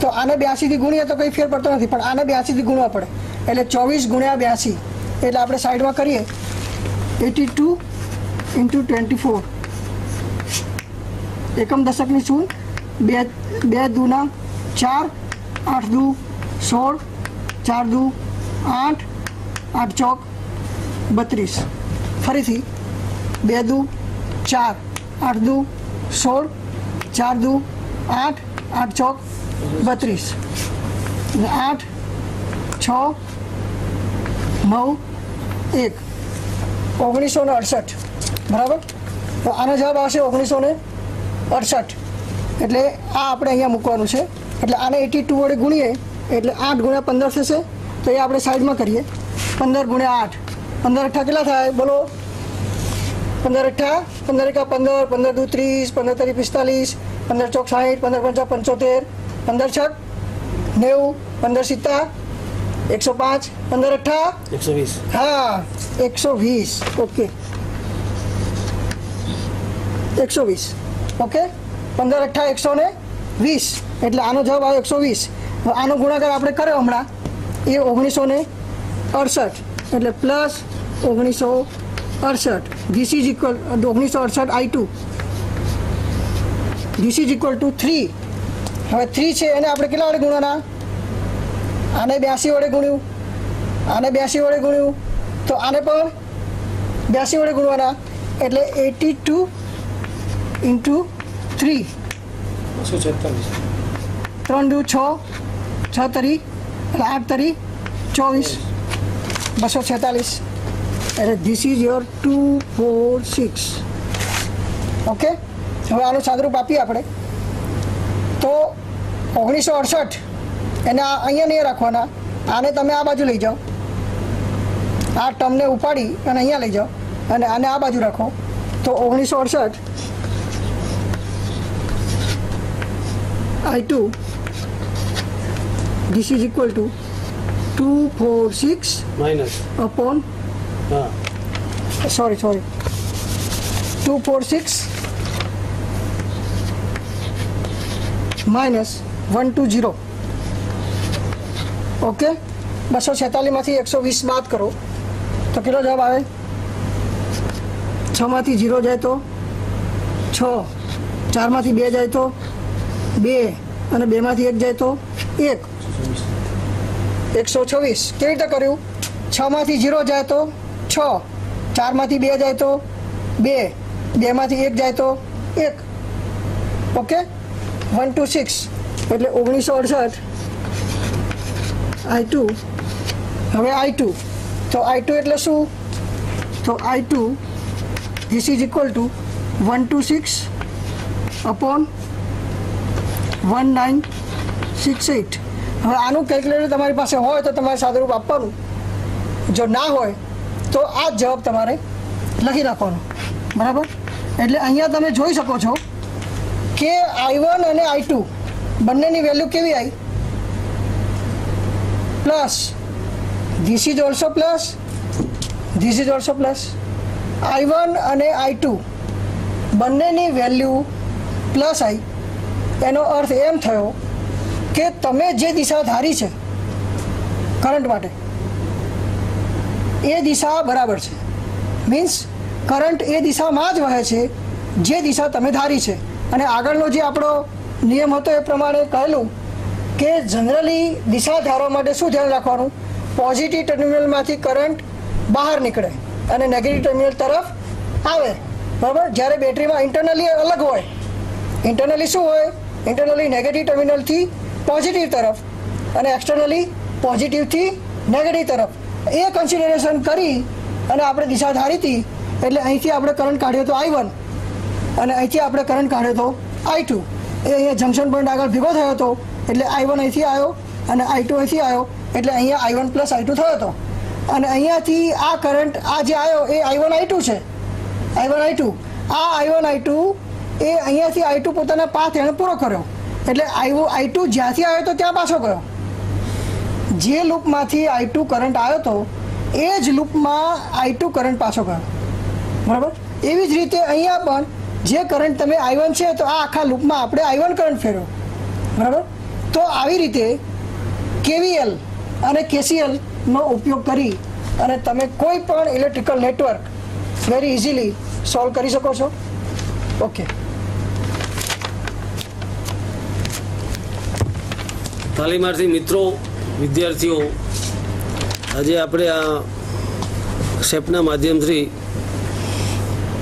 તો આને 82થી ગુણીએ તો કંઈ ફેર પડતો નથી, પણ આને 82થી ગુણવા પડે એટલે 24 ગુણ્યા 82 એટલે આપણે સાઈડમાં કરીએ 82 × 24 એકમ દશકની શૂન્ય 2 દૂના 4 8 દૂ 16 4 દૂ 8 8 ચોક 32. ફરીથી 2 દૂ 4 8 દૂ 16 4 દૂ 8 8 ચોક 32 8 6 9 1 1968. બરાબર. તો આનો જવાબ આવશે 1968. એટલે આ આપણે અહીંયા મૂકવાનું છે. એટલે આને 82 વડે ગુણીએ એટલે 8 ગુણ્યા 15 થશે. તો એ આપણે સાઈડમાં કરીએ. 15 ગુણ્યા 8 15 અઠ્ઠા કેટલા થાય બોલો? 15 અઠ્ઠા 15 એકા 15 15 દુ 30 15 તરી 45 15 ચોક 60 15 પંચા 75 15 છક 90 15 સિત્તા 105 15 અઠ્ઠા 120. હા 120. ઓકે 120. ઓકે 15 અઠ્ઠા 120 એટલે આનો જવાબ આવે 120. આનો ગુણાકાર આપણે કર્યો હમણાં એ 1968 એટલે plus 1968. This is equal 1968 I2 this is equal two 3. હવે 3 છે એને આપણે કેટલા વડે ગુણવાના? આને 82 વડે ગુણ્યું, આને 82 વડે ગુણ્યું તો આને પણ 82 વડે ગુણવાના એટલે 82 × 3 3 દુ 6 6 તરી એટલે 8 તરી 24 246 એટલે ધીસ ઇઝ યોર 246. ઓકે. હવે આનું સાદરૂપ આપીએ આપણે તો 1968 એને અહીંયા નહીં રાખવાના, આને તમે આ બાજુ લઈ જાઓ, આ ટર્મને ઉપાડી અને અહીંયા લઈ જાઓ અને આને આ બાજુ રાખો તો 1968 I2 this is equal to 246 minus upon sorry 246 minus 120. Okay, 246 માંથી 120 બાદ કરો તો કેટલો જવાબ આવે? 6 માંથી 0 જાય તો 6, 4 માંથી 2 જાય તો 2 અને 2 માંથી 1 જાય તો 1. 126. કેવી રીતે કર્યું? 6 માંથી 0 જાય તો 6, 4 માંથી 2 જાય તો 2, 2 માંથી 1 જાય તો 1. ઓકે, 126 એટલે 1968 I2. હવે I2 તો I2 એટલે શું? તો I2 this is equal to 126 upon 1968. હવે આનું કેલ્ક્યુલેટર તમારી પાસે હોય તો તમારે સાદુરૂપ આપવાનું, જો ના હોય તો આ જ જવાબ તમારે લખી નાખવાનો. બરાબર? એટલે અહીંયા તમે જોઈ શકો છો કે I1 અને I2 બંનેની વેલ્યુ કેવી આવી? Plus. This is also plus, this is also plus. I1 અને I2 બંનેની વેલ્યુ પ્લસ આવી. એનો અર્થ એમ થયો કે તમે જે દિશા ધારી છે કરંટ માટે એ દિશા બરાબર છે. મીન્સ કરંટ એ દિશામાં જ વહે છે જે દિશા તમે ધારી છે. અને આગળનો જે આપણો નિયમ હતો એ પ્રમાણે કહેલું કે જનરલી દિશા ધારવા માટે શું ધ્યાન રાખવાનું? પોઝિટિવ ટર્મિનલમાંથી કરંટ બહાર નીકળે અને નેગેટિવ ટર્મિનલ તરફ આવે. બરાબર? જ્યારે બેટરીમાં ઇન્ટરનલી અલગ હોય. ઇન્ટરનલી શું હોય? ઇન્ટરનલી નેગેટિવ ટર્મિનલથી પોઝિટિવ તરફ અને એક્સટર્નલી પોઝિટિવથી નેગેટિવ તરફ. એ કન્સિડરેશન કરી અને આપણે દિશા ધારી હતી. એટલે અહીંથી આપણે કરંટ કાઢ્યો તો I1 અને અહીંથી આપણે કરંટ કાઢ્યો તો I2. એ અહીંયા જંકશન પોઈન્ટ આગળ ભેગો થયો હતો એટલે I1 અહીંથી આવ્યો અને I2 અહીંથી આવ્યો એટલે અહીંયા I1 પ્લસ I2 થયો હતો. અને અહીંયાથી આ કરંટ આ જે આવ્યો એ I1 I2 છે. I1 I2 આ I1 I2 એ અહીંયાથી I2 પોતાના પાથ એણે પૂરો કર્યો એટલે I2 જ્યાંથી આવ્યો તો ત્યાં પાછો ગયો. જે લૂપમાંથી I2 કરંટ આવ્યો હતો એ જ લૂપમાં I2 કરંટ પાછો ગયો. બરાબર? એવી જ રીતે અહીંયા પણ જે કરંટ તમે I1 છે તો આ આખા લૂપમાં આપણે I1 કરંટ ફેરવ્યો. બરાબર? તો આવી રીતે KVL અને KCL નો ઉપયોગ કરી અને તમે કોઈ પણ electrical network very easily solve કરી શકો છો. ઓકે, તાલીમાર્થી મિત્રો, વિદ્યાર્થીઓ, આજે આપણે આ શેપના માધ્યમથી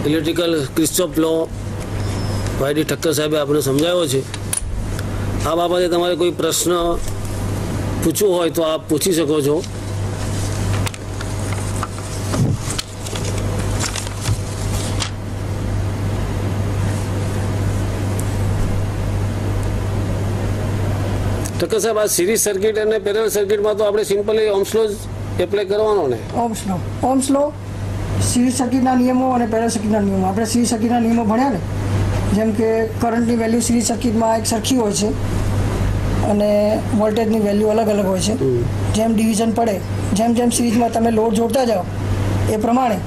ઇલેક્ટ્રિકલ ક્રિસ્ટોફ લો વાયડી ઠક્કર સાહેબે આપણે સમજાવ્યો છે. આ બાબતે તમારે કોઈ પ્રશ્ન પૂછવો હોય તો આપ પૂછી શકો છો. ઠક્કર સાહેબ, આ સિરીઝ સર્કિટ અને પેરેલલ સર્કિટમાં તો આપણે સિમ્પલી ઓહ્મ્સ લો જ એપ્લાય કરવાનો ને? ઓહ્મ્સ લો, સિરીઝ સર્કિટના નિયમો અને પેરેલલ સર્કિટના નિયમો. આપણે સિરીઝ સર્કિટના નિયમો ભણ્યા ને, જેમ કે કરંટની વેલ્યુ સિરીઝ સર્કિટમાં એક સરખી હોય છે અને વોલ્ટેજની વેલ્યુ અલગ અલગ હોય છે. જેમ ડિવિઝન પડે, જેમ જેમ સિરીઝમાં તમે લોડ જોડતા જાઓ એ પ્રમાણે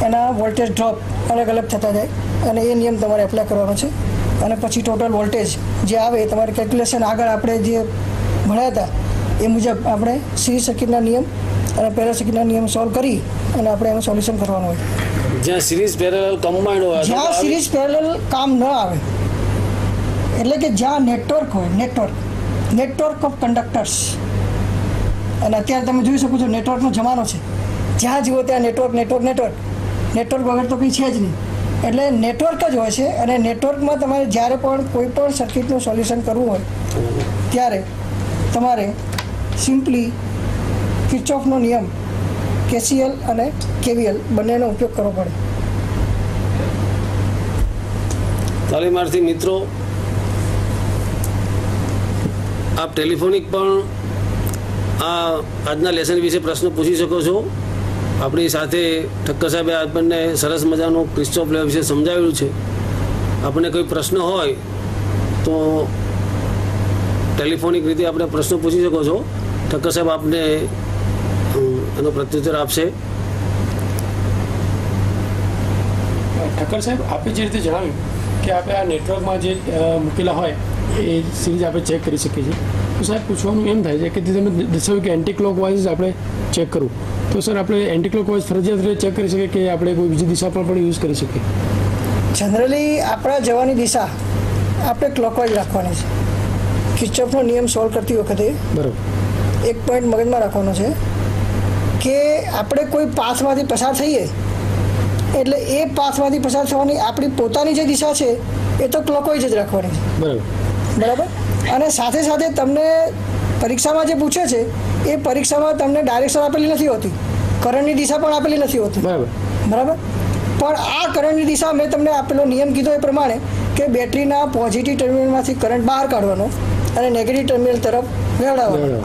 એના વોલ્ટેજ ડ્રોપ અલગ અલગ થતા જાય અને એ નિયમ તમારે એપ્લાય કરવાનો છે. અને પછી ટોટલ વોલ્ટેજ જે આવે એ તમારે કેલ્ક્યુલેશન આગળ આપણે જે ભણ્યા હતા એ મુજબ આપણે સિરીઝ સર્કિટના નિયમ અને પેરેલલ સર્કિટના નિયમ સોલ્વ કરી અને આપણે એનું સોલ્યુશન કરવાનું હોય. જ્યાં સિરીઝ પેરેલલ કમ્બાઇન્ડ હોય, જ્યાં સિરીઝ પેરેલલ કામ ન આવે એટલે કે જ્યાં નેટવર્ક હોય, નેટવર્ક ઓફ કન્ડક્ટર્સ. અને અત્યારે તમે જોઈ શકો છો નેટવર્કનો જમાનો છે. જ્યાં જુઓ ત્યાં નેટવર્ક વગર તો કંઈ છે જ નહીં. એટલે નેટવર્ક જ હોય છે અને નેટવર્કમાં તમારે જ્યારે પણ કોઈ પણ સર્કિટનું સોલ્યુશન કરવું હોય ત્યારે તમારે સિમ્પલી કિર્ચોફનો નિયમ KCL અને KVL બંનેનો ઉપયોગ કરવો પડે. તાલીમાર્થી મિત્રો, આપ ટેલિફોનિક પણ આજના લેસન વિશે પ્રશ્નો પૂછી શકો છો. આપણી સાથે ઠક્કર સાહેબે આપણને સરસ મજાનું ક્રિસ્ટોફ લો વિશે સમજાવેલું છે. આપણને કોઈ પ્રશ્ન હોય તો ટેલિફોનિક રીતે આપણે પ્રશ્નો પૂછી શકો છો. ઠક્કર સાહેબ આપને એનો પ્રત્યુત્તર આપશે. ઠક્કર સાહેબ, આપે જે રીતે જણાવ્યું કે આપણે આ નેટવર્કમાં જે મૂકેલા હોય એ સિરીઝ આપણે ચેક કરી શકીએ છીએ, તો સાહેબ પૂછવાનું એમ થાય છે કે તમે દર્શાવ્યું કે એન્ટી ક્લોક વાઇઝ આપણે ચેક કરવું, તો સર આપણે એન્ટી ક્લોક વાઇઝ ફરજિયાત રીતે ચેક કરી શકીએ કે આપણે કોઈ બીજી દિશા પર પણ યુઝ કરી શકીએ? જનરલી આપણા જવાની દિશા આપણે ક્લોકવાઇઝ રાખવાની છે. કિર્ચોફનો નિયમ સોલ્વ કરતી વખતે બરાબર એક પોઈન્ટ મગજમાં રાખવાનો છે કે આપણે કોઈ પાથમાંથી પસાર થઈએ એટલે એ પાથમાંથી પસાર થવાની આપણી પોતાની જે દિશા છે એ તો ક્લોકવાઇઝ જ રાખવાની છે. બરાબર. અને સાથે સાથે તમને પરીક્ષામાં જે પૂછે છે એ પરીક્ષામાં તમને ડાયરેક્શન આપેલી નથી હોતી, કરંટની દિશા પણ આપેલી નથી હોતી. બરાબર. પણ આ કરંટની દિશા મેં તમને આપેલો નિયમ કીધો એ પ્રમાણે કે બેટરીના પોઝિટિવ ટર્મિનલમાંથી કરંટ બહાર કાઢવાનો અને નેગેટિવ ટર્મિનલ તરફ વહેવડાવવાનો,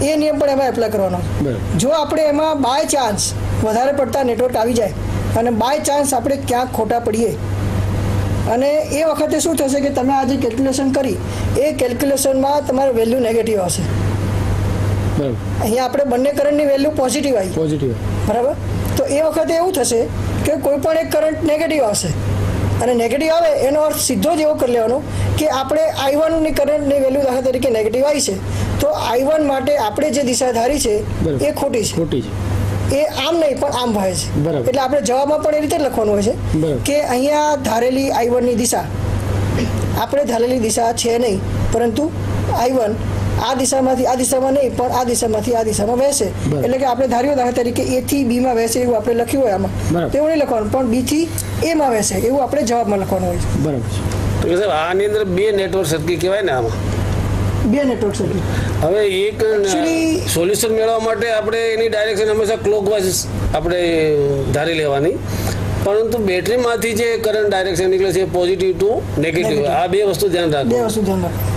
એ નિયમ પણ એમાં એપ્લાય કરવાનો. જો આપણે એમાં બાય ચાન્સ વધારે પડતા નેટવર્ક આવી જાય અને બાય ચાન્સ આપણે ક્યાંક ખોટા પડીએ અને એ વખતે શું થશે કે તમે આ જે કેલ્ક્યુલેશન કરી એ કેલ્ક્યુલેશનમાં તમારું વેલ્યુ નેગેટિવ આવશે. અહીંયા આપણે બંને કરંટની વેલ્યુ પોઝિટિવ આવી, બરાબર. તો એ વખતે એવું થશે કે કોઈ પણ એક કરંટ નેગેટિવ આવશે અને નેગેટિવ આવે એનો અર્થ સીધો જ એવો કરી લેવાનો કે આપણે I1ની કરંટની વેલ્યુ દાખલા તરીકે નેગેટિવ આવી છે તો I1 માટે આપણે જે દિશા ધારી છે એ ખોટી છે, એ આમ નહીં પણ આમ વહે છે. એટલે આપણે જવાબમાં પણ એ રીતે લખવાનું હોય છે કે અહીંયા ધારેલી I1ની દિશા આપણે ધારેલી દિશા છે નહીં, પરંતુ I1 આ દિશામાંથી આ દિશામાં નહીં પણ આ દિશામાંથી આ દિશામાં વહેશે. એટલે કે આપણે ધાર્યું દાખલા તરીકે A થી B માં વહેશે એવું આપણે લખ્યું હોય આમાં, તેવું નહીં લખવાનું, પણ B થી A માં વહેશે એવું આપણે જવાબમાં લખવાનું હોય છે. બરાબર. તો સાહેબ આની અંદર બે નેટવર્ક સર્કિટ કહેવાય ને, આમાં બે નેટવર્ક સર્કિટ. હવે એક સોલ્યુશન મેળવવા માટે આપણે એની ડાયરેક્શન હંમેશા ક્લોકવાઇઝ આપણે ધારી લેવાની, પરંતુ બેટરીમાંથી જે કરંટ ડાયરેક્શન નીકળે છે પોઝિટિવ ટુ નેગેટિવ, આ બે વસ્તુ ધ્યાન રાખો.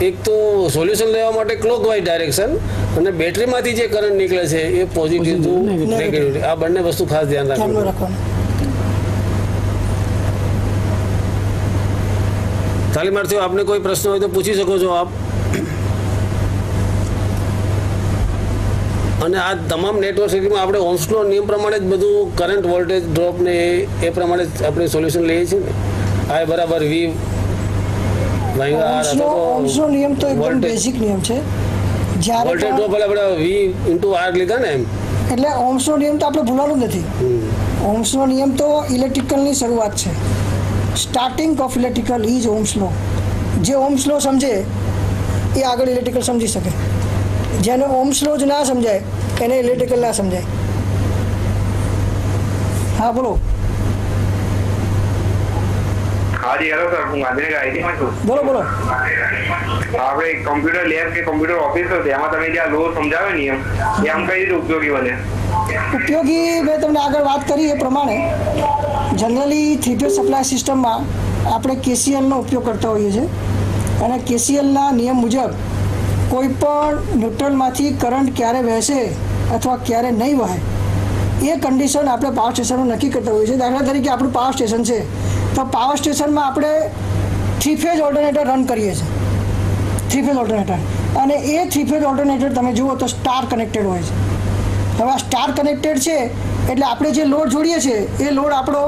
એક તો સોલ્યુશન લેવા માટે ક્લોકવાઇઝ ડાયરેક્શન અને બેટરીમાંથી જે કરંટ નીકળે છે એ પોઝિટિવ ટુ નેગેટિવ, આ બંને વસ્તુ ખાસ ધ્યાન રાખવાની. તાલીમાર્થીઓ આપને કોઈ પ્રશ્ન હોય તો પૂછી શકો છો આપ. અને આ તમામ નેટવર્ક સર્કિટમાં આપણે ઓહ્મ્સનો નિયમ પ્રમાણે જ બધું કરંટ વોલ્ટેજ ડ્રોપ ને એ પ્રમાણે જ આપણે સોલ્યુશન લઈએ છીએ ને. I બરાબર V ઓહ્મ્સનો નિયમ તો એકદમ બેઝિક નિયમ છે. જ્યારે વોલ્ટેજ ડ્રોપ આપણે V × R લીધા ને એમ, એટલે ઓહ્મ્સનો નિયમ તો આપણે ભૂલવાનું જ નથી. ઓહ્મ્સનો નિયમ તો ઇલેક્ટ્રિકલની શરૂઆત છે. Starting of electrical is Ohm's law. જે ઓહ્મ્સ લો સમજે એ આગળ ઇલેક્ટ્રિકલ સમજી શકે, જેને ઓહ્મ્સ લો જ ના સમજાય એને ઇલેક્ટ્રિકલ ના સમજાય. હા બોલો. હાજી હેલો સર, હું ગાંધીનગર આઈટીમાં છું. બોલો બોલો. આપણે કમ્પ્યુટર લેબ કે કમ્પ્યુટર ઓફિસ હતો એમાં તમે જે આ લો સમજાવે નિયમ એ આમ કઈ રીતે ઉપયોગી બને? ઉપયોગી મેં તમને આગળ વાત કરી એ પ્રમાણે જનરલી 3-phase સપ્લાય સિસ્ટમમાં આપણે KCLનો ઉપયોગ કરતા હોઈએ છીએ અને KCLના નિયમ મુજબ કોઈ પણ ન્યુટ્રલમાંથી કરંટ ક્યારે વહેશે અથવા ક્યારે નહીં વહે એ કન્ડિશન આપણે પાવર સ્ટેશનમાં નક્કી કરતા હોઈએ છીએ. દાખલા તરીકે આપણું પાવર સ્ટેશન છે તો પાવર સ્ટેશનમાં આપણે 3-phase ઓલ્ટરનેટર રન કરીએ છીએ, 3-phase ઓલ્ટરનેટર, અને એ 3-phase ઓલ્ટરનેટર તમે જુઓ તો સ્ટાર કનેક્ટેડ હોય છે. હવે આ સ્ટાર કનેક્ટેડ છે એટલે આપણે જે લોડ જોડીએ છીએ એ લોડ આપણો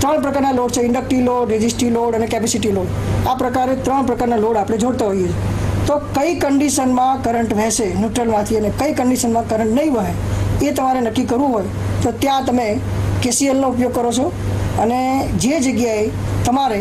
3 પ્રકારના લોડ છે, ઇન્ડક્ટિવ લોડ, રેઝિસ્ટિવ લોડ અને કેપેસિટી લોડ. આ પ્રકારે 3 પ્રકારના લોડ આપણે જોડતા હોઈએ છીએ. તો કઈ કન્ડિશનમાં કરંટ વહેશે ન્યુટ્રલમાંથી અને કઈ કન્ડિશનમાં કરંટ નહીં વહે એ તમારે નક્કી કરવું હોય તો ત્યાં તમે KCLનો ઉપયોગ કરો છો. અને જે જગ્યાએ તમારે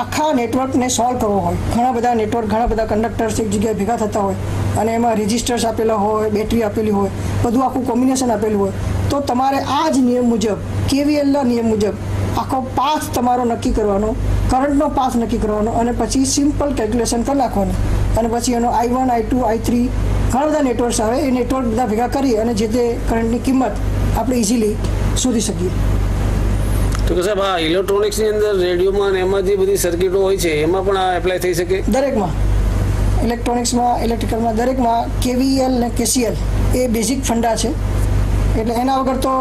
આખા નેટવર્કને સોલ્વ કરવો હોય, ઘણા બધા નેટવર્ક, ઘણા બધા કંડક્ટર્સ એક જગ્યાએ ભેગા થતા હોય અને એમાં રેઝિસ્ટર્સ આપેલા હોય, બેટરી આપેલી હોય, બધું આખું કોમ્બિનેશન આપેલું હોય તો તમારે આ જ નિયમ મુજબ, KVLના નિયમ મુજબ આખો પાથ તમારો નક્કી કરવાનો, કરંટનો પાથ નક્કી કરવાનો અને પછી સિમ્પલ કેલ્ક્યુલેશન કરી નાખવાનું અને પછી એનો I1, I2, I3 ઘણા બધા નેટવર્ક્સ આવે એ નેટવર્ક બધા ભેગા કરી અને જે તે કરંટની કિંમત આપણે ઇઝીલી શોધી શકીએ. તો કે સાહેબ આ ઇલેક્ટ્રોનિક્સની અંદર રેડિયોમાં અને એમાં જે બધી સર્કિટો હોય છે એમાં પણ આ એપ્લાય થઈ શકે? દરેકમાં, ઇલેક્ટ્રોનિક્સમાં, ઇલેક્ટ્રિકલમાં, દરેકમાં KVL અને KCL એ બેઝિક ફંડા છે. એટલે એના વગર તો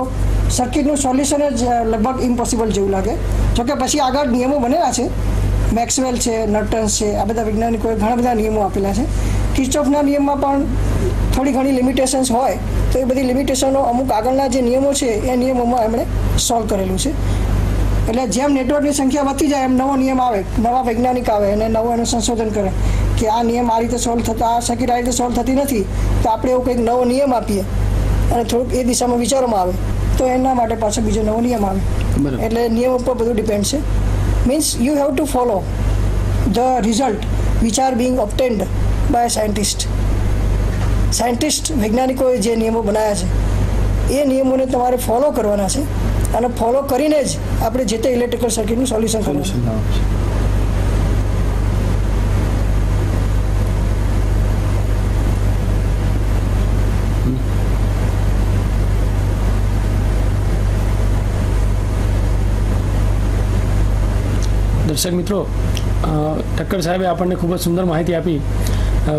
સર્કિટનું સોલ્યુશન જ લગભગ ઇમ્પોસિબલ જેવું લાગે. જોકે પછી આગળ નિયમો બનેલા છે, મેક્સવેલ છે, નર્ટન્સ છે, આ બધા વૈજ્ઞાનિકોએ ઘણા બધા નિયમો આપેલા છે. કિર્ચોફના નિયમમાં પણ થોડી ઘણી લિમિટેશન્સ હોય તો એ બધી લિમિટેશનો અમુક આગળના જે નિયમો છે એ નિયમોમાં એમણે સોલ્વ કરેલું છે. એટલે જેમ નેટવર્કની સંખ્યા વધતી જાય એમ નવો નિયમ આવે, નવા વૈજ્ઞાનિક આવે અને નવો એનું સંશોધન કરે કે આ નિયમ આ રીતે સોલ્વ થતા, આ સર્કિટ આ રીતે સોલ્વ થતી નથી, તો આપણે એવું કંઈક નવો નિયમ આપીએ અને થોડુંક એ દિશામાં વિચારોમાં આવે તો એના માટે પાછો બીજો નવો નિયમ આવે. એટલે નિયમ ઉપર બધું ડિપેન્ડ છે. Means you have to follow the result which are being obtained by scientist. વૈજ્ઞાનિકોએ જે નિયમો બનાવ્યા છે એ નિયમોને તમારે ફોલો કરવાના છે અને ફોલો કરીને જ આપણે જે તે ઇલેક્ટ્રિકલ સર્કિટનું સોલ્યુશન કરવાનું છે. દર્શક મિત્રો, ઠક્કર સાહેબે આપણને ખૂબ જ સુંદર માહિતી આપી.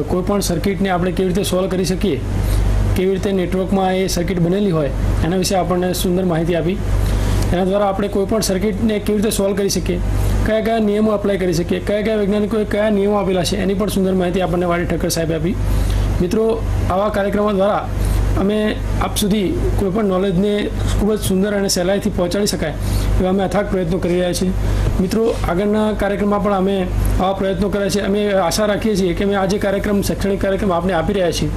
કોઈ પણ સર્કિટને આપણે કેવી રીતે સોલ્વ કરી શકીએ, કેવી રીતે નેટવર્કમાં એ સર્કિટ બનેલી હોય એના વિશે આપણને સુંદર માહિતી આપી. એના દ્વારા આપણે કોઈ પણ સર્કિટને કેવી રીતે સોલ્વ કરી શકીએ, કયા કયા નિયમો અપ્લાય કરી શકીએ, કયા કયા વૈજ્ઞાનિકોએ કયા નિયમો આપેલા છે એની પણ સુંદર માહિતી આપણને વાડી ઠક્કર સાહેબે આપી. મિત્રો, આવા કાર્યક્રમો દ્વારા અમે આપ સુધી કોઈપણ નોલેજને ખૂબ જ સુંદર અને સહેલાઈથી પહોંચાડી શકાય એવા અમે અથાગ પ્રયત્નો કરી રહ્યા છીએ. મિત્રો, આગળના કાર્યક્રમમાં પણ અમે આવા પ્રયત્નો કર્યા છે. અમે આશા રાખીએ છીએ કે અમે આ જે કાર્યક્રમ, શૈક્ષણિક કાર્યક્રમ આપને આપી રહ્યા છીએ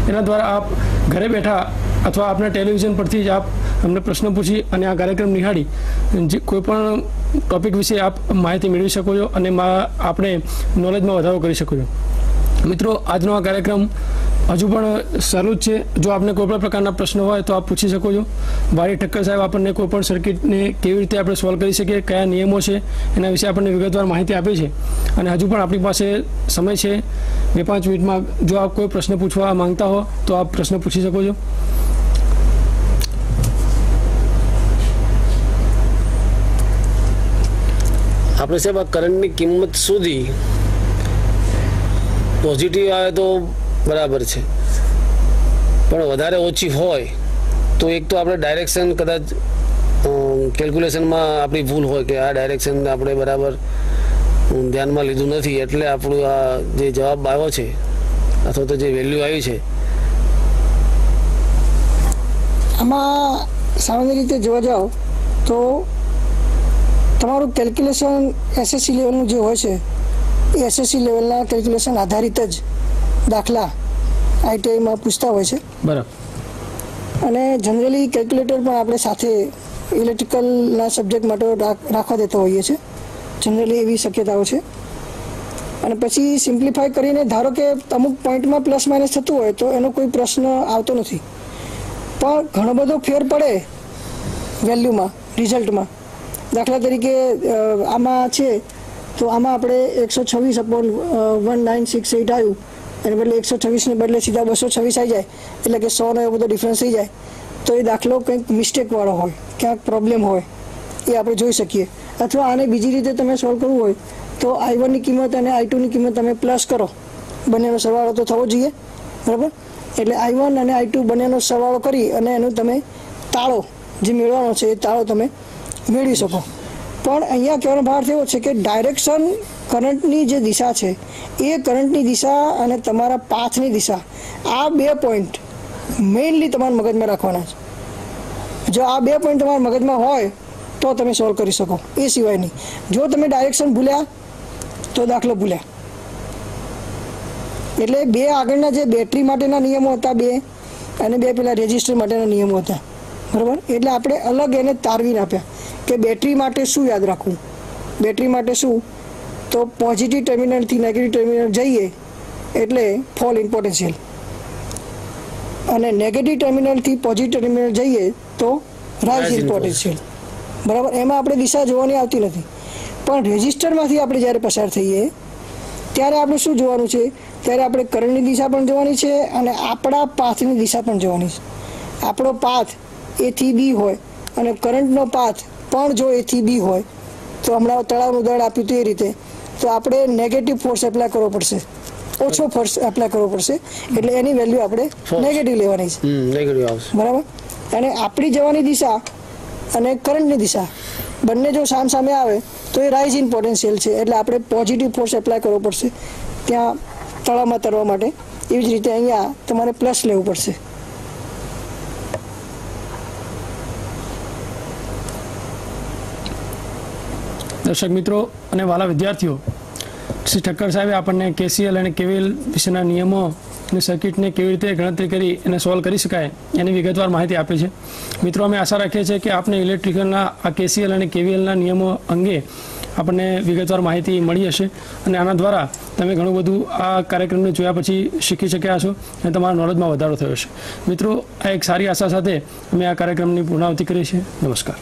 એના દ્વારા આપ ઘરે બેઠા અથવા આપના ટેલિવિઝન પરથી જ આપ અમને પ્રશ્નો પૂછી અને આ કાર્યક્રમ નિહાળી જે કોઈપણ ટૉપિક વિશે આપ માહિતી મેળવી શકો છો અને આપણે નોલેજમાં વધારો કરી શકો છો. મિત્રો, આજનો આ કાર્યક્રમ હજુ પણ સારું જ છે. જો આપને કોઈપણ પ્રકારના પ્રશ્નો હોય તો આપ પૂછી શકો છો. વાડી ઠક્કર સાહેબ આપણને કોઈપણ સર્કિટને કેવી રીતે આપણે સોલ્વ કરી શકીએ, કયા નિયમો છે એના વિશે આપણને વિગતવાર માહિતી આપી છે. અને હજુ પણ આપણી પાસે સમય છે 2-5 મિનિટમાં. જો આપ કોઈ પ્રશ્ન પૂછવા માંગતા હો તો આપ પ્રશ્ન પૂછી શકો છો. આપણે સાહેબ આ કરંટની કિંમત શોધી, પોઝિટિવ આવે તો બરાબર છે, પણ વધારે ઓછી હોય તો એક તો આપણે ડાયરેક્શન કદાચ કેલ્ક્યુલેશનમાં આપણી ભૂલ હોય કે આ ડાયરેક્શન આપણે બરાબર ધ્યાનમાં લીધું નથી, એટલે આપણું આ જે જવાબ આવ્યો છે અથવા તો જે વેલ્યુ આવી છે આમાં સામાન્ય રીતે જોવા જાઓ તો તમારું કેલ્ક્યુલેશન એસએસસી લેવલનું જે હોય છે એ એસએસસી લેવલના કેલ્ક્યુલેશન આધારિત જ દાખલા આઈટીઆઈમાં પૂછતા હોય છે. બરાબર. અને જનરલી કેલ્ક્યુલેટર પણ આપણે સાથે ઇલેક્ટ્રિકલના સબ્જેક્ટ માટે રાખવા દેતા હોઈએ છીએ. જનરલી એવી શક્યતાઓ છે. અને પછી સિમ્પ્લિફાય કરીને ધારો કે અમુક પોઈન્ટમાં પ્લસ માઇનસ થતું હોય તો એનો કોઈ પ્રશ્ન આવતો નથી, પણ ઘણો બધો ફેર પડે વેલ્યુમાં, રિઝલ્ટમાં. દાખલા તરીકે આમાં છે તો આમાં આપણે 126/1968 આવ્યું એને બદલે 126ને બદલે સીધા 226 આવી જાય, એટલે કે 100નો એવો બધો ડિફરન્સ થઈ જાય. તો એ દાખલો કંઈક મિસ્ટેકવાળો હોય, ક્યાંક પ્રોબ્લેમ હોય, એ આપણે જોઈ શકીએ. અથવા આને બીજી રીતે તમે સોલ્વ કરવું હોય તો I1ની કિંમત અને I2ની કિંમત તમે પ્લસ કરો, બંનેનો સરવાળો તો થવો જોઈએ, બરાબર? એટલે I1 અને I2 બંનેનો સરવાળો કરી અને એનું તમે તાળો જે મેળવવાનો છે એ તાળો તમે મેળવી શકો. પણ અહીંયા કહેવાનો ભાર એવો છે કે ડાયરેક્શન, કરંટની જે દિશા છે એ કરંટની દિશા અને તમારા પાથની દિશા, આ 2 પોઈન્ટ મેઇનલી તમારા મગજમાં રાખવાના છે. જો આ 2 પોઈન્ટ તમારા મગજમાં હોય તો તમે સોલ્વ કરી શકો, એ સિવાય નહીં. જો તમે ડાયરેક્શન ભૂલ્યા તો દાખલો ભૂલ્યા. એટલે 2 આગળના જે બેટરી માટેના નિયમો હતા 2 અને 2 પેલા રેઝિસ્ટર માટેના નિયમો હતા, બરાબર? એટલે આપણે અલગ એને તારવીને આપ્યા કે બેટરી માટે શું યાદ રાખવું. બેટરી માટે શું તો પોઝિટિવ ટર્મિનલથી નેગેટિવ ટર્મિનલ જઈએ એટલે ફોલ ઇન પોટેન્શિયલ, અને નેગેટિવ ટર્મિનલથી પોઝિટિવ ટર્મિનલ જઈએ તો રાઇઝ ઇન પોટેન્શિયલ, બરાબર? એમાં આપણે દિશા જોવાની આવતી નથી. પણ રેઝિસ્ટરમાંથી આપણે જ્યારે પસાર થઈએ ત્યારે આપણે શું જોવાનું છે, ત્યારે આપણે કરંટની દિશા પણ જોવાની છે અને આપણા પાથની દિશા પણ જોવાની છે. આપણો પાથ A થી B હોય અને કરંટનો પાથ પણ જો A થી B હોય તો હમણાં તળાવનું ઉદાહરણ આપ્યું હતું એ રીતે, તો આપણે નેગેટિવ ફોર્સ એપ્લાય કરવો પડશે, ઓછો ફોર્સ એપ્લાય કરવો પડશે. એટલે એની વેલ્યુ આપણે નેગેટિવ લેવાની છે, બરાબર? અને આપણી જવાની દિશા અને કરંટની દિશા બંને જો સામે આવે તો એ રાઇઝ ઇન પોટેન્શિયલ છે, એટલે આપણે પોઝિટિવ ફોર્સ એપ્લાય કરવો પડશે ત્યાં તળાવમાં તરવા માટે. એવી જ રીતે અહીંયા તમારે પ્લસ લેવું પડશે. દર્શક મિત્રો અને વાલા વિદ્યાર્થીઓ, શ્રી ઠક્કર સાહેબે આપણને KCL અને KVL વિશેના નિયમો અને સર્કિટને કેવી રીતે ગણતરી કરી અને સોલ્વ કરી શકાય એની વિગતવાર માહિતી આપી છે. મિત્રો, અમે આશા રાખીએ છીએ કે આપને ઇલેક્ટ્રિકલના આ KCL અને KVLના નિયમો અંગે આપણને વિગતવાર માહિતી મળી હશે અને આના દ્વારા તમે ઘણું બધું આ કાર્યક્રમને જોયા પછી શીખી શક્યા છો અને તમારા નોલેજમાં વધારો થયો છે. મિત્રો, આ એક સારી આશા સાથે અમે આ કાર્યક્રમની પૂર્ણાવતિ કરીએ છીએ. નમસ્કાર.